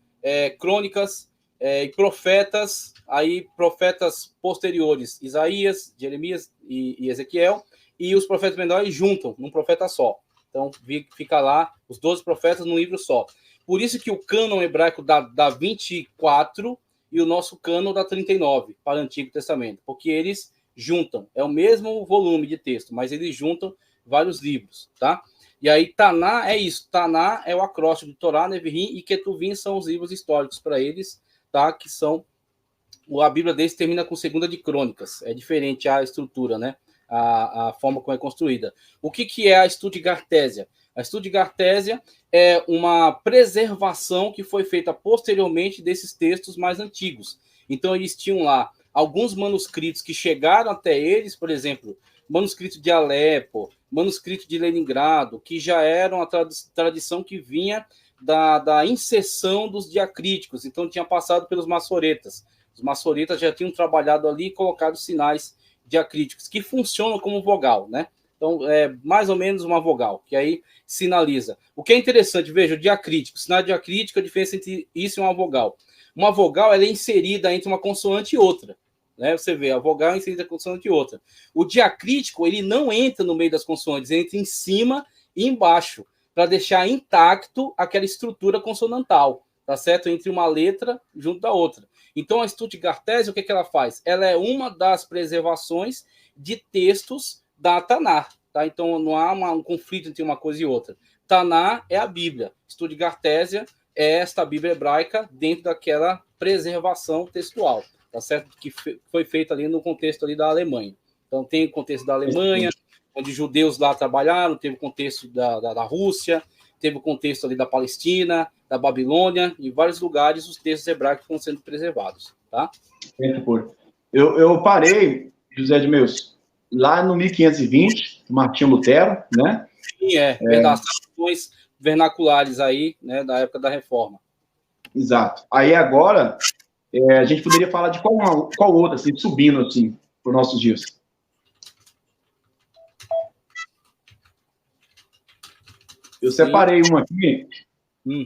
Crônicas e profetas, aí profetas posteriores, Isaías, Jeremias e Ezequiel, e os profetas menores juntam num profeta só. Então, fica lá os 12 profetas num livro só. Por isso que o cânon hebraico dá 24 e o nosso cânon dá 39 para o Antigo Testamento, porque eles juntam. É o mesmo volume de texto, mas eles juntam vários livros, tá? E aí, Taná é isso. Taná é o acróstico de Torá, Nevirim e Ketuvim são os livros históricos para eles, tá? Que são... A Bíblia deles termina com 2ª de Crônicas. É diferente a estrutura, né? A forma como é construída. O que é a Stuttgartésia? A Stuttgartésia é uma preservação que foi feita posteriormente desses textos mais antigos. Então, eles tinham lá alguns manuscritos que chegaram até eles, por exemplo, manuscrito de Alepo, manuscrito de Leningrado, que já eram a tradição que vinha da inserção dos diacríticos. Então, tinha passado pelos maçoretas. Os maçoretas já tinham trabalhado ali e colocado sinais diacríticos, que funcionam como vogal, né? Então, é mais ou menos uma vogal, que aí sinaliza. O que é interessante, veja, o diacrítico, sinal diacrítico, a diferença entre isso e uma vogal. Uma vogal, ela é inserida entre uma consoante e outra, né? Você vê, a vogal é inserida entre uma consoante e outra. O diacrítico, ele não entra no meio das consoantes, ele entra em cima e embaixo, para deixar intacto aquela estrutura consonantal, tá certo? Entre uma letra junto da outra. Então, a Stuttgartésia, o que ela faz? Ela é uma das preservações de textos da Taná, tá? Então, não há um conflito entre uma coisa e outra. Taná é a Bíblia. Stuttgartésia é esta Bíblia hebraica dentro daquela preservação textual. tá certo? Que foi feito ali no contexto ali da Alemanha. Então, tem o contexto da Alemanha, onde judeus lá trabalharam, teve o contexto da Rússia, teve o contexto ali da Palestina, da Babilônia, em vários lugares os textos hebraicos estão sendo preservados, tá? Eu parei, José de Meus, lá no 1520, Martinho Lutero, né? Sim, das traduções vernaculares aí, né, da época da Reforma. Exato. Aí agora, a gente poderia falar de qual outra, assim, subindo, assim, para os nossos dias. Eu separei uma aqui.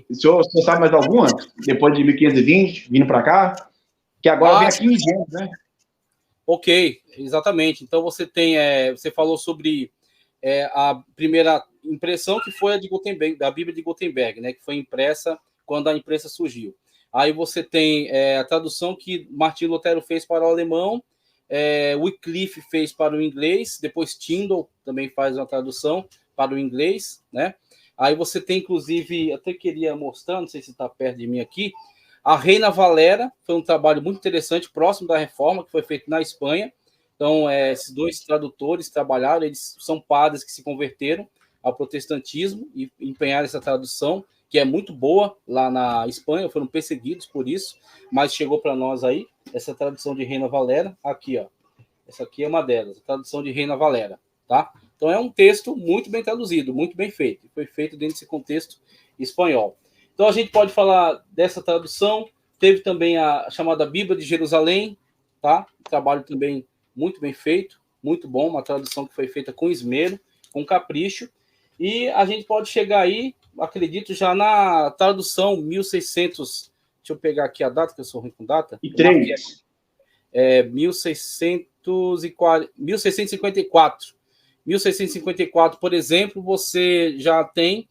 O senhor sabe mais alguma? Depois de 1520, vindo para cá? Que agora vem aqui em James, né? Ok, exatamente. Então você tem, você falou sobre a primeira impressão, que foi a de Gutenberg, da Bíblia de Gutenberg, né? Que foi impressa quando a imprensa surgiu. Aí você tem a tradução que Martinho Lutero fez para o alemão, Wycliffe fez para o inglês, depois Tyndall também faz uma tradução para o inglês, né? Aí você tem, inclusive, até queria mostrar, não sei se está perto de mim aqui, a Reina Valera, foi um trabalho muito interessante, próximo da Reforma, que foi feito na Espanha. Então, esses dois tradutores trabalharam, eles são padres que se converteram ao protestantismo e empenharam essa tradução, que é muito boa lá na Espanha, foram perseguidos por isso, mas chegou para nós aí, essa tradução de Reina Valera, aqui, ó. Essa aqui é uma delas, a tradução de Reina Valera, tá? Então, é um texto muito bem traduzido, muito bem feito. Foi feito dentro desse contexto espanhol. Então, a gente pode falar dessa tradução. Teve também a chamada Bíblia de Jerusalém, tá? Trabalho também muito bem feito, muito bom. Uma tradução que foi feita com esmero, com capricho. E a gente pode chegar aí, acredito, já na tradução 1600... Deixa eu pegar aqui a data, que eu sou ruim com data. E 3. 1654. 1654, por exemplo, você já tem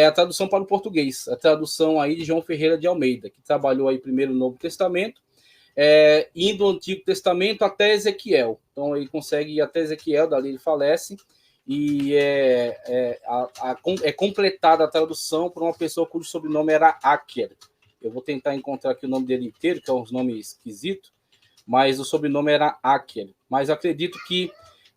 a tradução para o português, a tradução aí de João Ferreira de Almeida, que trabalhou aí primeiro no Novo Testamento, indo do Antigo Testamento até Ezequiel. Então, ele consegue ir até Ezequiel, dali ele falece, e é completada a tradução por uma pessoa cujo sobrenome era Acker. Eu vou tentar encontrar aqui o nome dele inteiro, que é um nome esquisito, mas o sobrenome era Acker. Mas acredito que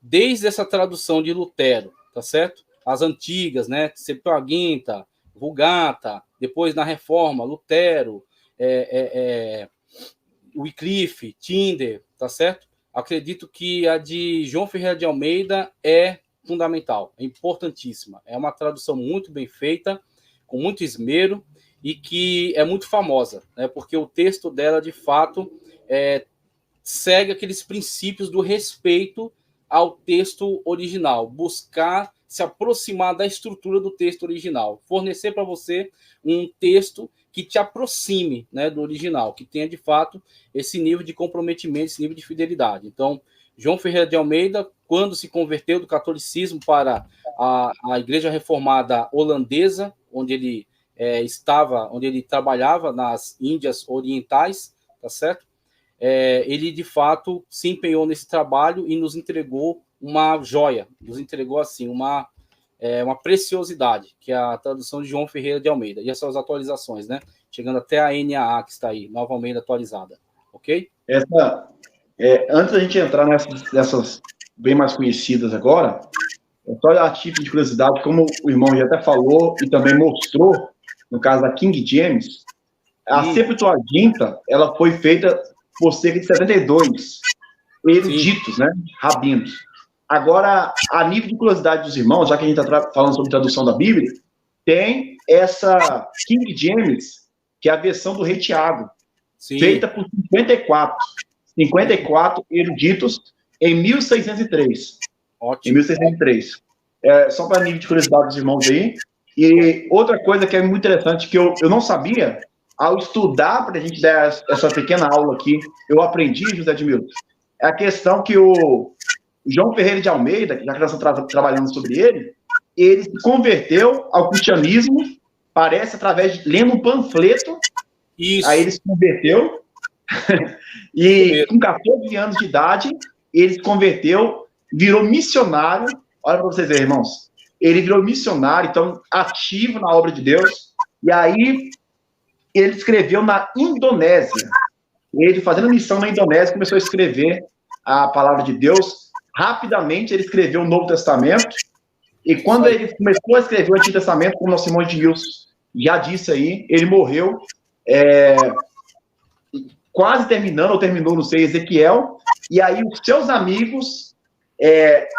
desde essa tradução de Lutero, tá certo? As antigas, né? Septuaginta, Vulgata, depois na Reforma, Lutero, Wycliffe, Tyndall, tá certo? Acredito que a de João Ferreira de Almeida é fundamental, é importantíssima. É uma tradução muito bem feita, com muito esmero, e que é muito famosa, né? Porque o texto dela, de fato, segue aqueles princípios do respeito ao texto original, buscar se aproximar da estrutura do texto original, fornecer para você um texto que te aproxime, né, do original, que tenha, de fato, esse nível de comprometimento, esse nível de fidelidade. Então, João Ferreira de Almeida, quando se converteu do catolicismo para a Igreja Reformada holandesa, onde ele onde ele trabalhava nas Índias Orientais, tá certo? Ele, de fato, se empenhou nesse trabalho e nos entregou uma joia, nos entregou, assim, uma preciosidade, que é a tradução de João Ferreira de Almeida, e essas atualizações, né? Chegando até a NAA, que está aí, Nova Almeida atualizada, ok? Antes da gente entrar nessas bem mais conhecidas agora, só a título de curiosidade, como o irmão já até falou e também mostrou, no caso da King James, a Septuaginta, ela foi feita por cerca de 72 eruditos, né, rabinos. Agora, a nível de curiosidade dos irmãos, já que a gente está falando sobre tradução da Bíblia, tem essa King James, que é a versão do Rei Tiago, feita por 54 eruditos em 1603. Ótimo. Em 1603. Só para nível de curiosidade dos irmãos aí. E outra coisa que é muito interessante, que eu não sabia, ao estudar, para a gente dar essa pequena aula aqui, eu aprendi, José Edmilson, é a questão que o João Ferreira de Almeida, já que nós estamos trabalhando sobre ele se converteu ao cristianismo, parece, lendo um panfleto. Isso. Aí ele se converteu, e com 14 anos de idade, ele se converteu, virou missionário. Olha para vocês verem, irmãos. Ele virou missionário, então, ativo na obra de Deus. E aí, ele escreveu na Indonésia. ele, fazendo missão na Indonésia, começou a escrever a palavra de Deus. Rapidamente, ele escreveu o Novo Testamento. E quando ele começou a escrever o Antigo Testamento, como nosso irmão Edmilson já disse aí, ele morreu quase terminando, ou terminou, não sei, Ezequiel. E aí os seus amigos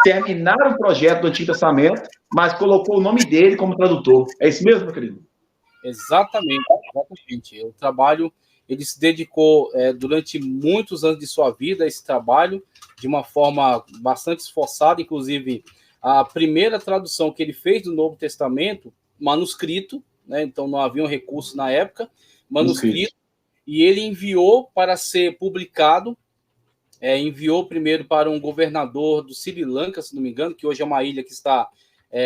terminaram o projeto do Antigo Testamento, mas colocou o nome dele como tradutor. É isso mesmo, meu querido? Exatamente. O trabalho, ele se dedicou durante muitos anos de sua vida a esse trabalho, de uma forma bastante esforçada. Inclusive, a primeira tradução que ele fez do Novo Testamento, manuscrito, né? Então não havia um recurso na época, manuscrito, e ele enviou para ser publicado, enviou primeiro para um governador do Sri Lanka, se não me engano, que hoje é uma ilha que está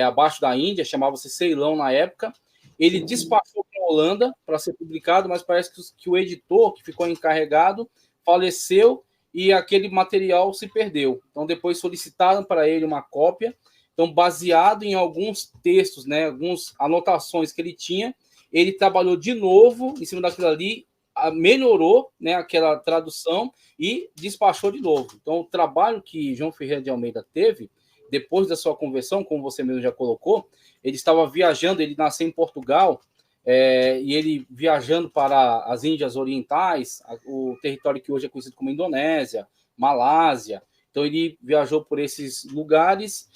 abaixo da Índia, chamava-se Ceilão na época. Ele despachou para a Holanda para ser publicado, mas parece que o editor que ficou encarregado faleceu e aquele material se perdeu. Então, depois solicitaram para ele uma cópia. Então, baseado em alguns textos, né, algumas anotações que ele tinha, ele trabalhou de novo em cima daquilo ali, melhorou, né, aquela tradução e despachou de novo. Então, o trabalho que João Ferreira de Almeida teve, depois da sua conversão, como você mesmo já colocou, ele estava viajando, ele nasceu em Portugal, e ele viajando para as Índias Orientais, o território que hoje é conhecido como Indonésia, Malásia. Então, ele viajou por esses lugares,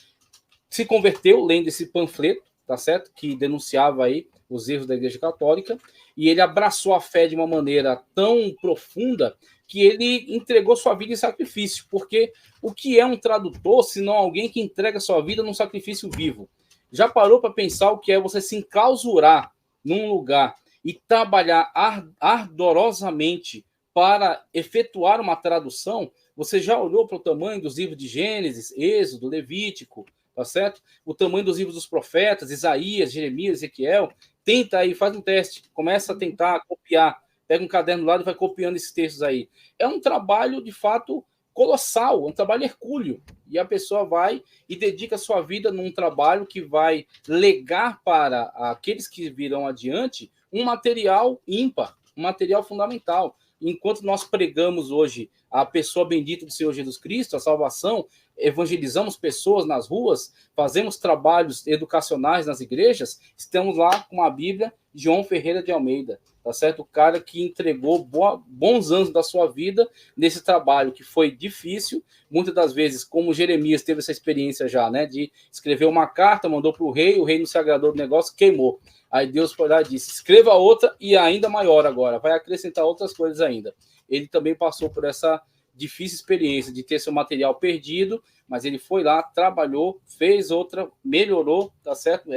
se converteu lendo esse panfleto, tá certo? Que denunciava aí os erros da Igreja Católica, e ele abraçou a fé de uma maneira tão profunda que ele entregou sua vida em sacrifício, porque o que é um tradutor, se não alguém que entrega sua vida num sacrifício vivo? Já parou para pensar o que é você se enclausurar num lugar e trabalhar ardorosamente para efetuar uma tradução? Você já olhou para o tamanho dos livros de Gênesis, Êxodo, Levítico, tá certo? O tamanho dos livros dos profetas, Isaías, Jeremias, Ezequiel. Tenta aí, faz um teste, começa a tentar copiar, pega um caderno do lado e vai copiando esses textos aí. É um trabalho, de fato, colossal, é um trabalho hercúleo. E a pessoa vai e dedica a sua vida num trabalho que vai legar para aqueles que virão adiante um material ímpar, um material fundamental. Enquanto nós pregamos hoje a pessoa bendita do Senhor Jesus Cristo, a salvação, evangelizamos pessoas nas ruas, fazemos trabalhos educacionais nas igrejas, estamos lá com a Bíblia de João Ferreira de Almeida, tá certo? O cara que entregou bons anos da sua vida nesse trabalho que foi difícil, muitas das vezes, como Jeremias teve essa experiência já, né, de escrever uma carta, mandou para o rei não se agradou do negócio, queimou. Aí Deus foi lá e disse, escreva outra e ainda maior agora, vai acrescentar outras coisas ainda. Ele também passou por essa difícil experiência de ter seu material perdido, mas ele foi lá, trabalhou, fez outra, melhorou, tá certo?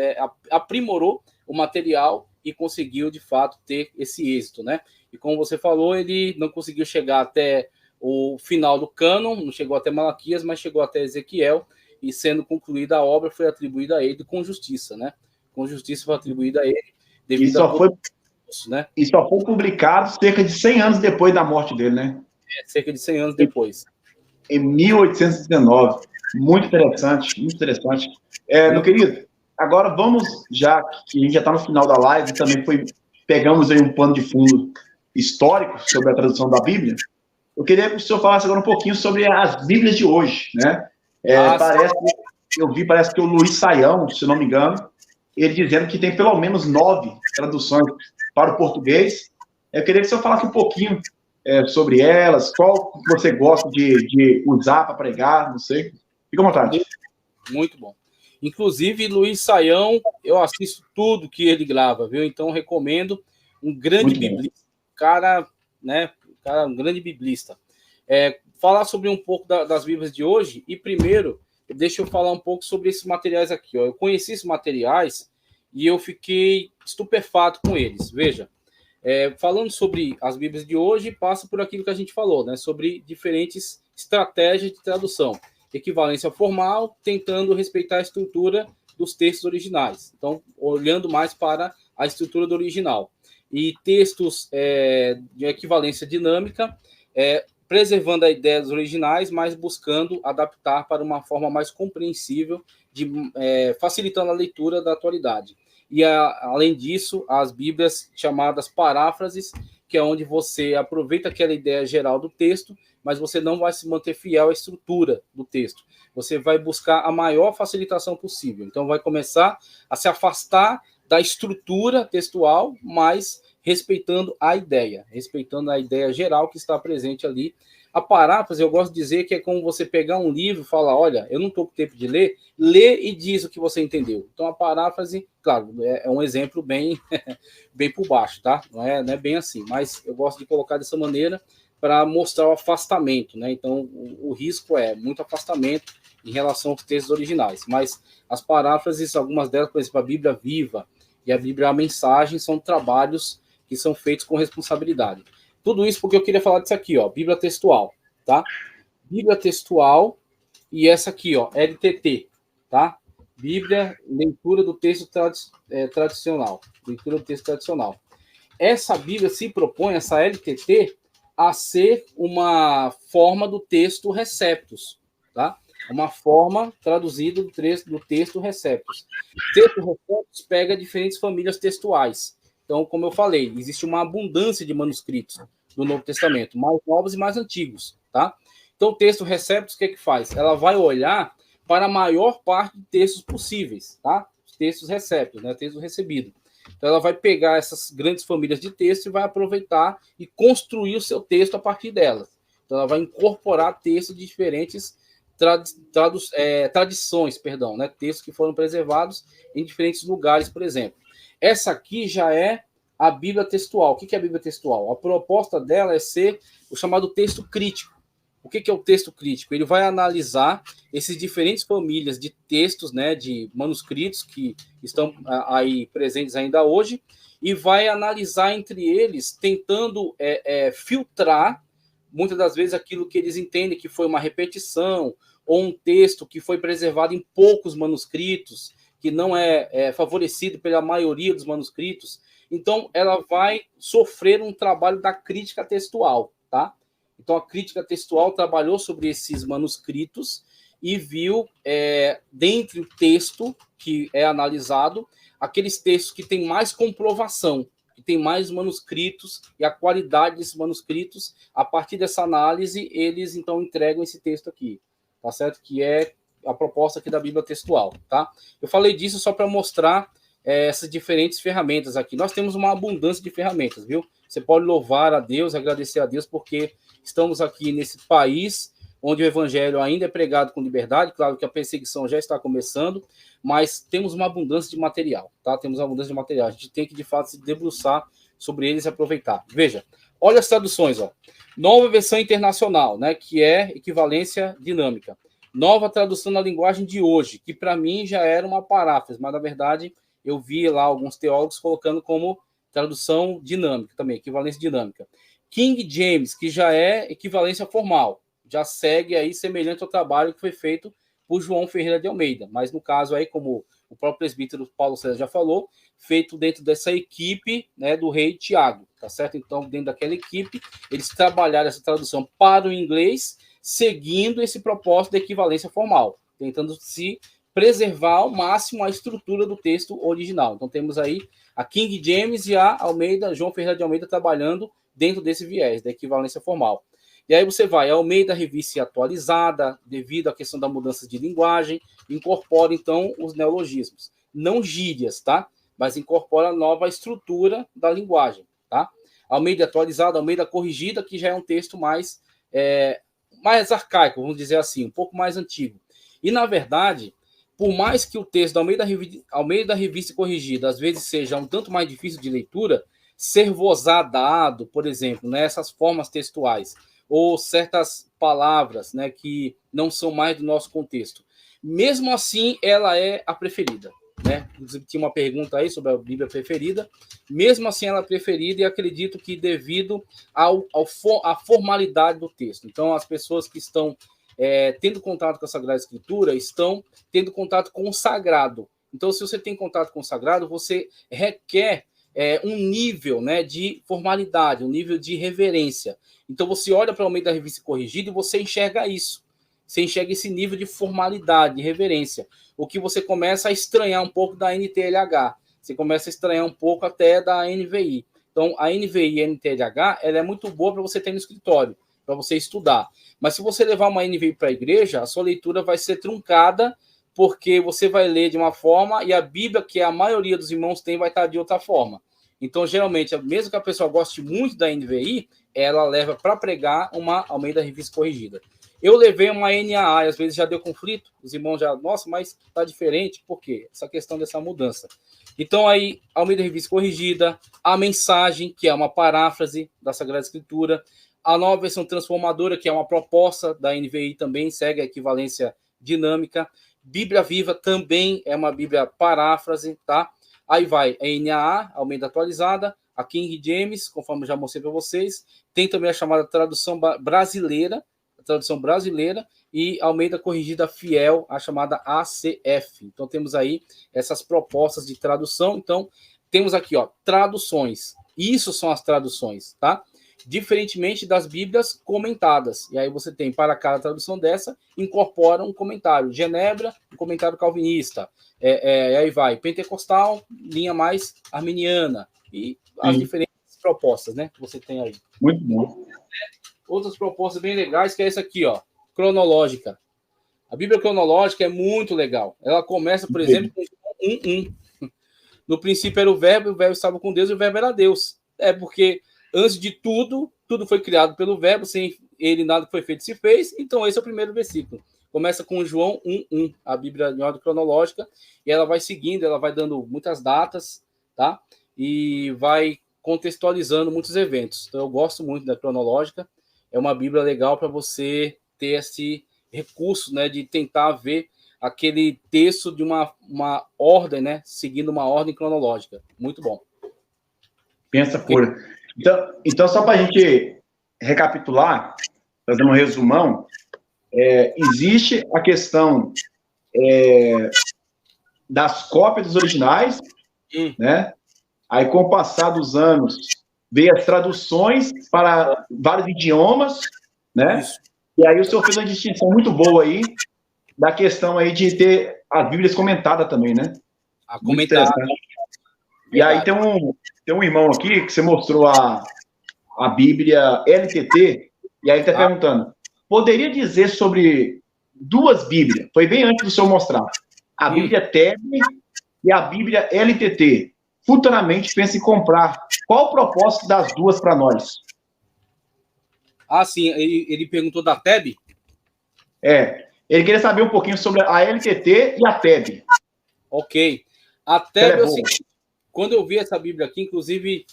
Aprimorou o material e conseguiu, de fato, ter esse êxito, né? E como você falou, ele não conseguiu chegar até o final do cânon, não chegou até Malaquias, mas chegou até Ezequiel, e sendo concluída a obra, foi atribuída a ele com justiça, né? Com justiça foi atribuída a ele. E só foi publicado cerca de 100 anos depois da morte dele, né? Cerca de 100 anos depois. Em 1819. Muito interessante, muito interessante. Meu querido, agora vamos, já que a gente já está no final da live, também pegamos aí um pano de fundo histórico sobre a tradução da Bíblia. Eu queria que o senhor falasse agora um pouquinho sobre as Bíblias de hoje, né? Parece que o Luiz Saião, se não me engano, ele dizendo que tem pelo menos 9 traduções para o português. Eu queria que o senhor falasse um pouquinho sobre elas, qual você gosta de usar para pregar, não sei. Fica à vontade. Muito bom. Inclusive, Luiz Saião, eu assisto tudo que ele grava, viu? Então, recomendo. Um grande biblista. Cara, um grande biblista. Falar sobre um pouco das Bíblias de hoje, e primeiro, deixa eu falar um pouco sobre esses materiais aqui. Ó. Eu conheci esses materiais e eu fiquei estupefato com eles. Veja, falando sobre as Bíblias de hoje, passa por aquilo que a gente falou, né? Sobre diferentes estratégias de tradução. Equivalência formal, tentando respeitar a estrutura dos textos originais. Então, olhando mais para a estrutura do original. E textos de equivalência dinâmica, preservando a ideia dos originais, mas buscando adaptar para uma forma mais compreensível, facilitando a leitura da atualidade. E, além disso, as Bíblias chamadas paráfrases, que é onde você aproveita aquela ideia geral do texto, mas você não vai se manter fiel à estrutura do texto. Você vai buscar a maior facilitação possível. Então, vai começar a se afastar da estrutura textual, mas respeitando a ideia geral que está presente ali. A paráfrase, eu gosto de dizer que é como você pegar um livro e falar, olha, eu não estou com tempo de ler, lê e diz o que você entendeu. Então, a paráfrase, claro, é um exemplo bem, bem por baixo, tá? Não é bem assim, mas eu gosto de colocar dessa maneira para mostrar o afastamento, né? Então, o risco é muito afastamento em relação aos textos originais. Mas as paráfrases, algumas delas, por exemplo, a Bíblia Viva e a Bíblia A Mensagem, são trabalhos que são feitos com responsabilidade. Tudo isso porque eu queria falar disso aqui, ó, Bíblia textual, tá? Bíblia textual e essa aqui, ó, LTT, tá? Bíblia, leitura do texto tradicional. Leitura do texto tradicional. Essa Bíblia se propõe, essa LTT, a ser uma forma do texto Receptus, tá? Uma forma traduzida do texto Receptus. O texto Receptus pega diferentes famílias textuais. Então, como eu falei, existe uma abundância de manuscritos do Novo Testamento, mais novos e mais antigos, tá? Então, o texto Receptus, o que é que faz? Ela vai olhar para a maior parte de textos possíveis, tá? Os textos Receptus, né? Texto recebido. Então, ela vai pegar essas grandes famílias de texto e vai aproveitar e construir o seu texto a partir delas. Então, ela vai incorporar textos de diferentes tradições, né? Textos que foram preservados em diferentes lugares, por exemplo. Essa aqui já é a Bíblia textual. O que é a Bíblia textual? A proposta dela é ser o chamado texto crítico. O que é o texto crítico? Ele vai analisar essas diferentes famílias de textos, né, de manuscritos que estão aí presentes ainda hoje, e vai analisar entre eles, tentando filtrar, muitas das vezes, aquilo que eles entendem que foi uma repetição, ou um texto que foi preservado em poucos manuscritos, que não é favorecido pela maioria dos manuscritos. Então, ela vai sofrer um trabalho da crítica textual, tá? Então, a crítica textual trabalhou sobre esses manuscritos e viu, dentre o texto que é analisado, aqueles textos que têm mais comprovação, que têm mais manuscritos, e a qualidade desses manuscritos, a partir dessa análise, eles, então, entregam esse texto aqui, tá certo? Que é a proposta aqui da Bíblia textual, tá? Eu falei disso só para mostrar essas diferentes ferramentas aqui. Nós temos uma abundância de ferramentas, viu? Você pode louvar a Deus, agradecer a Deus, porque estamos aqui nesse país onde o evangelho ainda é pregado com liberdade. Claro que a perseguição já está começando, mas temos uma abundância de material, tá? Temos uma abundância de material. A gente tem que, de fato, se debruçar sobre eles e aproveitar. Veja, olha as traduções, ó. Nova versão internacional, né, que é equivalência dinâmica. Nova tradução na linguagem de hoje, que para mim já era uma paráfrase, mas na verdade eu vi lá alguns teólogos colocando como tradução dinâmica também, equivalência dinâmica. King James, que já é equivalência formal, já segue aí semelhante ao trabalho que foi feito por João Ferreira de Almeida, mas no caso aí, como o próprio presbítero Paulo César já falou, feito dentro dessa equipe, né, do rei Tiago, tá certo? Então, dentro daquela equipe, eles trabalharam essa tradução para o inglês, seguindo esse propósito de equivalência formal, tentando se preservar ao máximo a estrutura do texto original. Então, temos aí a King James e a Almeida, João Ferreira de Almeida, trabalhando dentro desse viés da equivalência formal. E aí você vai, a Almeida Revista atualizada, devido à questão da mudança de linguagem, incorpora, então, os neologismos. Não gírias, tá? Mas incorpora a nova estrutura da linguagem, tá? Almeida atualizada, Almeida corrigida, que já é um texto mais arcaico, vamos dizer assim, um pouco mais antigo. E, na verdade, por mais que o texto da Almeida Revista corrigida às vezes seja um tanto mais difícil de leitura, ser vozadado, por exemplo, nessas formas textuais, ou certas palavras, né, que não são mais do nosso contexto, mesmo assim, ela é a preferida, né? Tinha uma pergunta aí sobre a Bíblia preferida. Mesmo assim, ela é preferida, e acredito que devido à formalidade do texto. Então, as pessoas que estão tendo contato com a Sagrada Escritura estão tendo contato com o sagrado. Então, se você tem contato com o sagrado, você requer um nível, né, de formalidade, um nível de reverência. Então, você olha para o meio da revista corrigida e você enxerga isso. Você enxerga esse nível de formalidade, de reverência. O que você começa a estranhar um pouco da NTLH. Você começa a estranhar um pouco até da NVI. Então, a NVI e a NTLH, ela é muito boa para você ter no escritório, para você estudar. Mas se você levar uma NVI para a igreja, a sua leitura vai ser truncada, porque você vai ler de uma forma e a Bíblia, que a maioria dos irmãos tem, vai estar de outra forma. Então, geralmente, mesmo que a pessoa goste muito da NVI, ela leva para pregar uma Almeida Revista Corrigida. Eu levei uma NAA, e às vezes já deu conflito, os irmãos já, nossa, mas está diferente, por quê? Essa questão dessa mudança. Então, aí, Almeida Revista Corrigida, a Mensagem, que é uma paráfrase da Sagrada Escritura, a nova versão transformadora, que é uma proposta da NVI, também segue a equivalência dinâmica. Bíblia Viva também é uma Bíblia paráfrase, tá? Aí vai a NAA, Almeida Atualizada, a King James, conforme eu já mostrei para vocês. Tem também a chamada tradução brasileira, e Almeida Corrigida Fiel, a chamada ACF. Então, temos aí essas propostas de tradução. Então, temos aqui, ó, traduções. Isso são as traduções, tá? Diferentemente das Bíblias comentadas. E aí você tem, para cada tradução dessa, incorpora um comentário. Genebra, um comentário calvinista. Aí vai, pentecostal, linha mais arminiana. E as diferentes propostas, né, que você tem aí. Muito bom. Outras propostas bem legais, que é essa aqui, ó, cronológica. A Bíblia cronológica é muito legal. Ela começa, por exemplo, com 1:1. No princípio era o verbo estava com Deus e o verbo era Deus. É porque, antes de tudo foi criado pelo verbo, sem ele nada que foi feito se fez. Então, esse é o primeiro versículo. Começa com João 1:1, a Bíblia em ordem cronológica, e ela vai seguindo, ela vai dando muitas datas, tá? E vai contextualizando muitos eventos. Então, eu gosto muito da cronológica. É uma Bíblia legal para você ter esse recurso, né, de tentar ver aquele texto de uma ordem, né, seguindo uma ordem cronológica. Muito bom. Pensa cura. Então só para a gente recapitular, fazendo um resumão, existe a questão das cópias dos originais, né? Aí, com o passar dos anos, veio as traduções para vários idiomas, né? Isso. E aí o senhor fez uma distinção muito boa aí da questão aí de ter as Bíblias comentadas também, né? A comentada. E aí tem um irmão aqui que você mostrou a Bíblia LTT, e aí ele está perguntando, poderia dizer sobre duas Bíblias? Foi bem antes do senhor mostrar. A Bíblia TEB e a Bíblia LTT. Futuramente pensa em comprar. Qual o propósito das duas para nós? Ah, sim. Ele perguntou da TEB? Ele queria saber um pouquinho sobre a LTT e a TEB. Ok. A TEB é o seguinte. Quando eu vi essa Bíblia aqui, inclusive,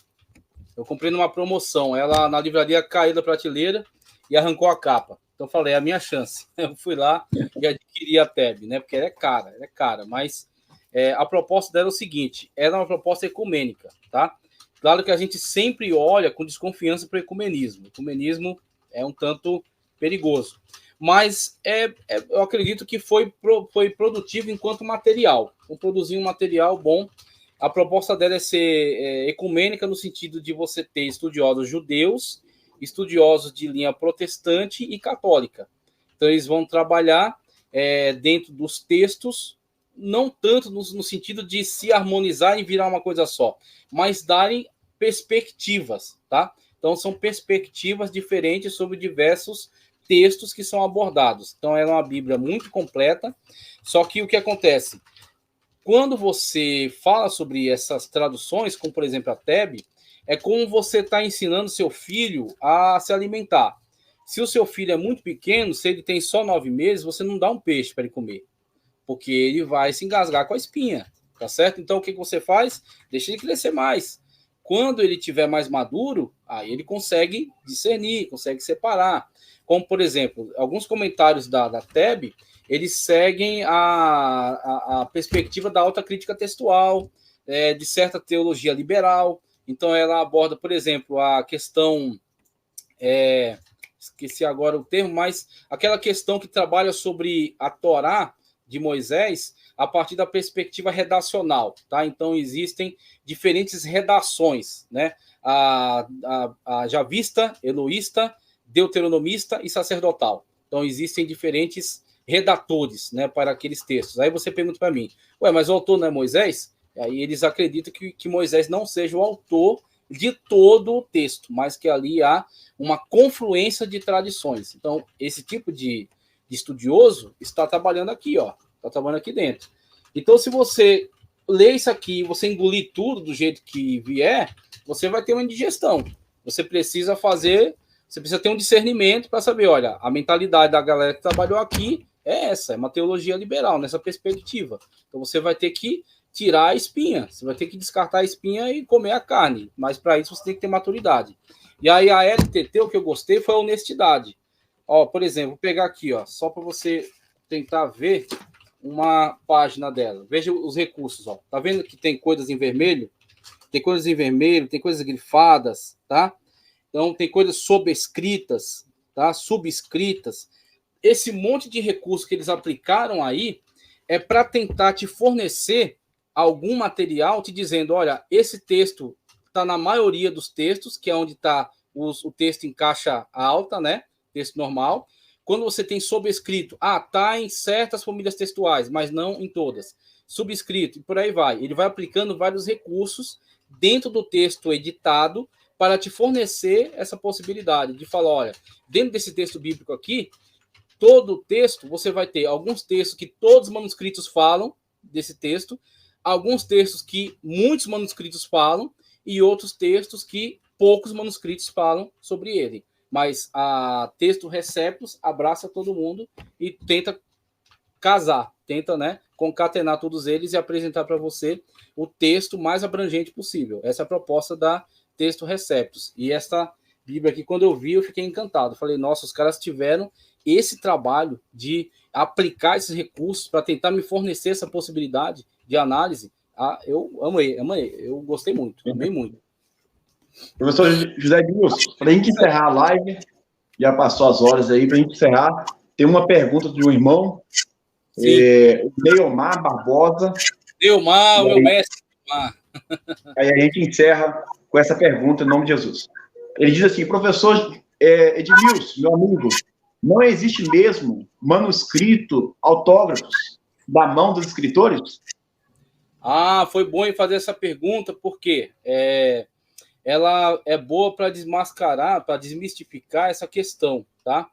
eu comprei numa promoção. Ela, na livraria, caiu da prateleira e arrancou a capa. Então, falei, é a minha chance. Eu fui lá e adquiri a TEB, né? Porque ela é cara, mas... a proposta dela é o seguinte, ela é uma proposta ecumênica, tá? Claro que a gente sempre olha com desconfiança para o ecumenismo. O ecumenismo é um tanto perigoso. Mas eu acredito que foi produtivo enquanto material. Vou produzir um material bom. A proposta dela é ser ecumênica no sentido de você ter estudiosos judeus, estudiosos de linha protestante e católica. Então, eles vão trabalhar dentro dos textos, não tanto no sentido de se harmonizar e virar uma coisa só, mas darem perspectivas, tá? Então, são perspectivas diferentes sobre diversos textos que são abordados. Então, ela é uma Bíblia muito completa, só que o que acontece? Quando você fala sobre essas traduções, como, por exemplo, a TEB, é como você está ensinando seu filho a se alimentar. Se o seu filho é muito pequeno, se ele tem só 9 meses, você não dá um peixe para ele comer, porque ele vai se engasgar com a espinha, tá certo? Então, o que você faz? Deixa ele crescer mais. Quando ele tiver mais maduro, aí ele consegue discernir, consegue separar. Como, por exemplo, alguns comentários da TEB, eles seguem a perspectiva da alta crítica textual, de certa teologia liberal. Então, ela aborda, por exemplo, a questão... esqueci agora o termo, mas aquela questão que trabalha sobre a Torá de Moisés a partir da perspectiva redacional, tá? Então, existem diferentes redações, né? A javista, eloísta, deuteronomista e sacerdotal. Então, existem diferentes redatores, né, para aqueles textos. Aí você pergunta para mim, mas o autor não é Moisés? Aí eles acreditam que Moisés não seja o autor de todo o texto, mas que ali há uma confluência de tradições. Então, esse tipo de estudioso está trabalhando aqui, ó, está trabalhando aqui dentro. Então, se você ler isso aqui, você engolir tudo do jeito que vier, você vai ter uma indigestão. Você precisa ter um discernimento para saber, olha, a mentalidade da galera que trabalhou aqui é essa, é uma teologia liberal, nessa perspectiva. Então, você vai ter que tirar a espinha, você vai ter que descartar a espinha e comer a carne, mas para isso você tem que ter maturidade. E aí a LTT, o que eu gostei foi a honestidade. Ó, por exemplo, vou pegar aqui, ó, só para você tentar ver uma página dela. Veja os recursos, ó. Tá vendo que tem coisas em vermelho? Tem coisas em vermelho, tem coisas grifadas, tá? Então tem coisas sobrescritas, tá? Subscritas. Esse monte de recursos que eles aplicaram aí é para tentar te fornecer algum material te dizendo, olha, esse texto está na maioria dos textos, que é onde está o texto em caixa alta, né? Texto normal. Quando você tem sobrescrito, tá em certas famílias textuais, mas não em todas. Subscrito, e por aí vai. Ele vai aplicando vários recursos dentro do texto editado para te fornecer essa possibilidade de falar, olha, dentro desse texto bíblico aqui, todo o texto, você vai ter alguns textos que todos os manuscritos falam desse texto, alguns textos que muitos manuscritos falam e outros textos que poucos manuscritos falam sobre ele. Mas a texto Receptus abraça todo mundo e tenta casar, tenta, né, concatenar todos eles e apresentar para você o texto mais abrangente possível. Essa é a proposta da texto Receptus. E essa Bíblia aqui, quando eu vi, eu fiquei encantado. Falei, nossa, os caras tiveram esse trabalho de aplicar esses recursos para tentar me fornecer essa possibilidade de análise. Eu amei, eu gostei muito, amei muito. Professor José Edmilson, para a gente encerrar a live, já passou as horas aí, para a gente encerrar, tem uma pergunta de um irmão, o Neomar Barbosa. Neomar, o meu mestre. Aí a gente encerra com essa pergunta em nome de Jesus. Ele diz assim, professor Edmilson, meu amigo, não existe mesmo manuscrito, autógrafos da mão dos escritores? Foi bom em fazer essa pergunta, porque ela é boa para desmascarar, para desmistificar essa questão, tá?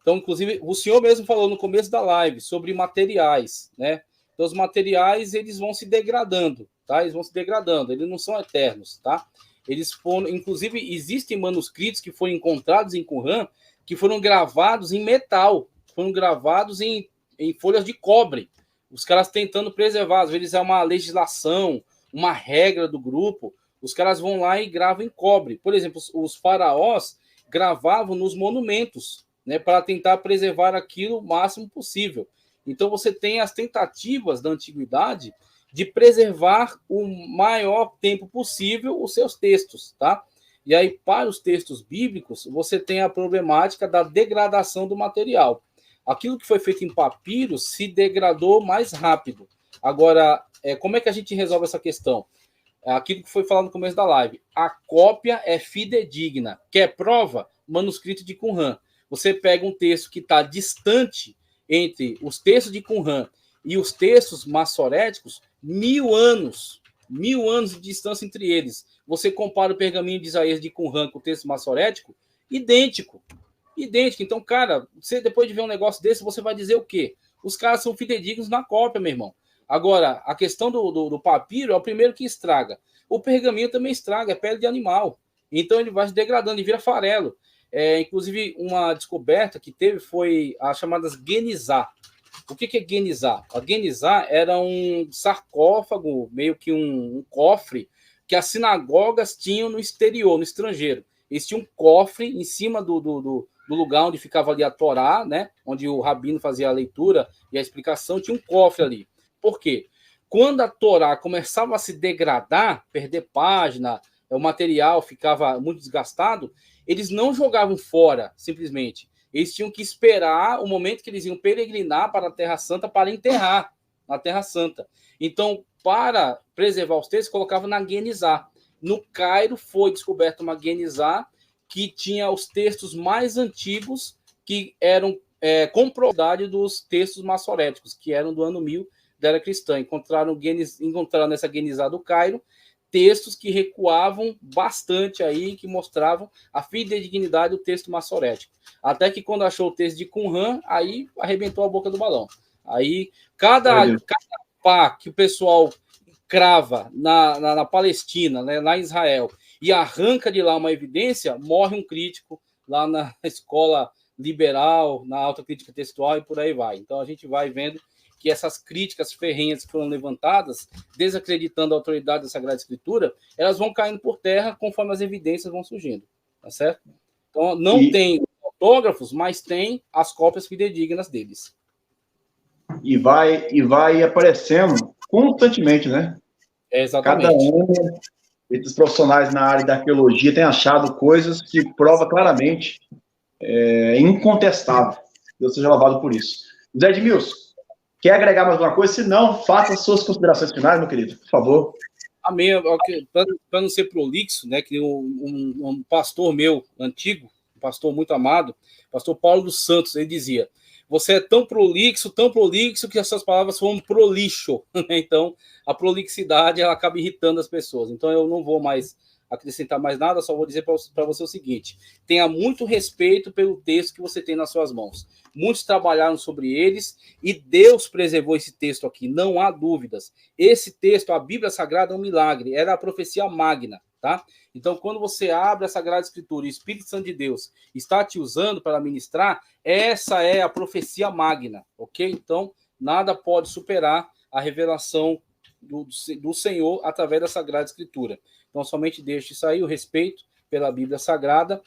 Então, inclusive, o senhor mesmo falou no começo da live sobre materiais, né? Então, os materiais, eles vão se degradando, tá? Eles vão se degradando, eles não são eternos, tá? Eles foram, inclusive, existem manuscritos que foram encontrados em Qumran que foram gravados em metal, foram gravados em folhas de cobre. Os caras tentando preservar, às vezes é uma legislação, uma regra do grupo, os caras vão lá e gravam em cobre. Por exemplo, os faraós gravavam nos monumentos, né, para tentar preservar aquilo o máximo possível. Então você tem as tentativas da antiguidade de preservar o maior tempo possível os seus textos, tá? E aí, para os textos bíblicos, você tem a problemática da degradação do material. Aquilo que foi feito em papiro se degradou mais rápido. Agora, como é que a gente resolve essa questão? Aquilo que foi falado no começo da live. A cópia é fidedigna. Quer prova? Manuscrito de Qumran. Você pega um texto que está distante entre os textos de Qumran e os textos massoréticos, 1000 anos. 1000 anos de distância entre eles. Você compara o pergaminho de Isaías de Qumran com o texto massorético, idêntico. Idêntico. Então, cara, você depois de ver um negócio desse, você vai dizer o quê? Os caras são fidedignos na cópia, meu irmão. Agora, a questão do papiro é o primeiro que estraga. O pergaminho também estraga, é pele de animal. Então ele vai se degradando e vira farelo. Inclusive, uma descoberta que teve foi as chamadas guenizá. O que é guenizá? A guenizá era um sarcófago, meio que um cofre, que as sinagogas tinham no exterior, no estrangeiro. Eles tinham um cofre em cima do lugar onde ficava ali a Torá, né? Onde o rabino fazia a leitura e a explicação, tinha um cofre ali. Por quê? Quando a Torá começava a se degradar, perder página, o material ficava muito desgastado, eles não jogavam fora, simplesmente. Eles tinham que esperar o momento que eles iam peregrinar para a Terra Santa para enterrar na Terra Santa. Então, para preservar os textos, colocavam na guenizá. No Cairo foi descoberta uma guenizá que tinha os textos mais antigos que eram com probabilidade dos textos massoréticos, que eram do ano 1000 da era cristã. Encontraram nessa guenizá do Cairo textos que recuavam bastante aí, que mostravam a fidedignidade do texto massorético. Até que quando achou o texto de Qumran, aí arrebentou a boca do balão. Aí, cada pá que o pessoal crava na Palestina, né, lá em Israel, e arranca de lá uma evidência, morre um crítico lá na escola liberal, na alta crítica textual e por aí vai. Então, a gente vai vendo que essas críticas ferrenhas que foram levantadas, desacreditando a autoridade da Sagrada Escritura, elas vão caindo por terra conforme as evidências vão surgindo, tá certo? Então, não tem autógrafos, mas tem as cópias fidedignas deles. E vai aparecendo constantemente, né? Exatamente. Cada um, esses profissionais na área da arqueologia têm achado coisas que prova claramente, incontestável, Deus seja louvado por isso. José Edmilson, quer agregar mais alguma coisa? Se não, faça as suas considerações finais, meu querido, por favor. Amém. Para não ser prolixo, né, que um pastor meu antigo, um pastor muito amado, pastor Paulo dos Santos, ele dizia: você é tão prolixo que as suas palavras foram prolixo. Então, a prolixidade ela acaba irritando as pessoas. Então, eu não vou mais acrescentar mais nada, só vou dizer para você o seguinte: tenha muito respeito pelo texto que você tem nas suas mãos. Muitos trabalharam sobre eles e Deus preservou esse texto aqui, não há dúvidas. Esse texto, a Bíblia Sagrada, é um milagre, era a profecia magna, tá? Então, quando você abre a Sagrada Escritura e o Espírito Santo de Deus está te usando para ministrar, essa é a profecia magna, ok? Então, nada pode superar a revelação do Senhor através da Sagrada Escritura. Então, somente deixe isso aí, o respeito pela Bíblia Sagrada,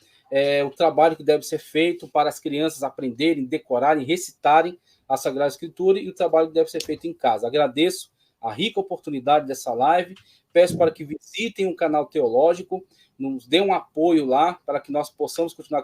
o trabalho que deve ser feito para as crianças aprenderem, decorarem, recitarem a Sagrada Escritura e o trabalho que deve ser feito em casa. Agradeço a rica oportunidade dessa live, peço para que visitem o canal teológico, nos dê um apoio lá para que nós possamos continuar